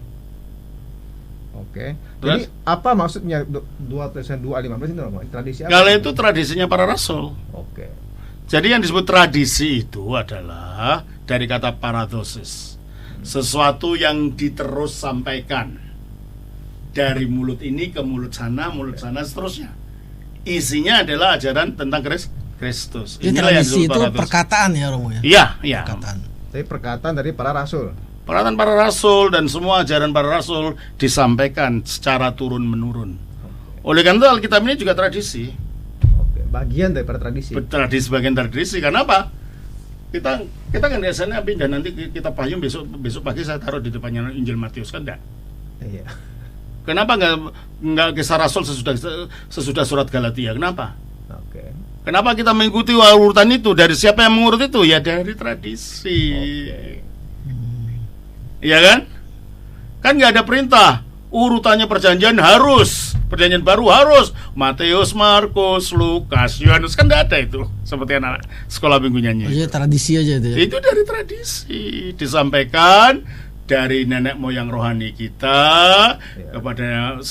Oke. Jadi apa maksudnya 2 Tesalonika 2 ayat 15 itu tradisi apa? Kalau itu tradisinya para rasul. Oke. Jadi yang disebut tradisi itu adalah dari kata paradosis, sesuatu yang diterus sampaikan dari mulut ini ke mulut sana seterusnya. Isinya adalah ajaran tentang Kristus. Inilah tradisi itu perkataan ya Romo ya. Iya. Perkataan. Tapi perkataan dari para rasul. Perkataan para rasul dan semua ajaran para rasul disampaikan secara turun-menurun. Oleh karena itu Alkitab ini juga tradisi. Oke, bagian daripada tradisi. Bagian tradisi. Karena apa? Kita kan biasanya pindah, nanti kita payung besok pagi saya taruh di depannya Injil Matius, kan enggak? Iya. Kenapa enggak Kisah Rasul sesudah surat Galatia? Kenapa? Oke. Kenapa kita mengikuti urutan itu? Dari siapa yang mengurut itu? Ya dari tradisi. Iya kan? Kan nggak ada perintah urutannya perjanjian harus, perjanjian baru harus Matius, Markus, Lukas, Yohanes, kan tidak ada itu. Seperti anak sekolah minggu nyanyi. Oh, iya, tradisi aja itu ya. Itu dari tradisi disampaikan dari nenek moyang rohani kita kepada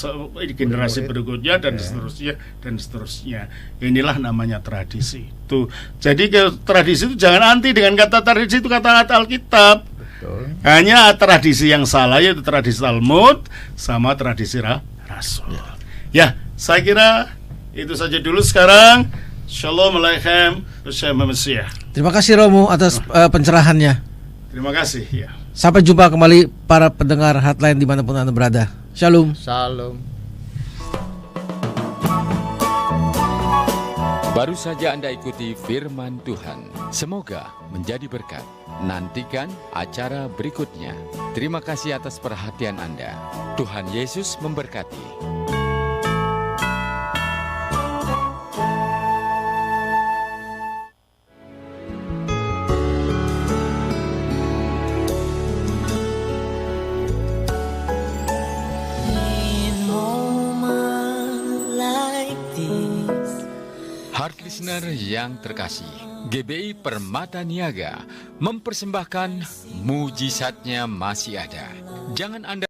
generasi berikutnya dan seterusnya. Inilah namanya tradisi. Tuh. Jadi tradisi itu jangan anti dengan kata tradisi, itu kata-kata Alkitab. Betul. Hanya tradisi yang salah, yaitu tradisi Talmud sama tradisi Rasul. Ya, saya kira itu saja dulu sekarang. Shalom Aleichem bersama Mesiah. Terima kasih Romo atas pencerahannya. Terima kasih ya. Sampai jumpa kembali para pendengar Hotline dimanapun Anda berada. Shalom. Salam. Baru saja Anda ikuti firman Tuhan. Semoga menjadi berkat. Nantikan acara berikutnya. Terima kasih atas perhatian Anda. Tuhan Yesus memberkati. Heart listener yang terkasih, GBI Permata Niaga mempersembahkan Mujizatnya Masih Ada. Jangan Anda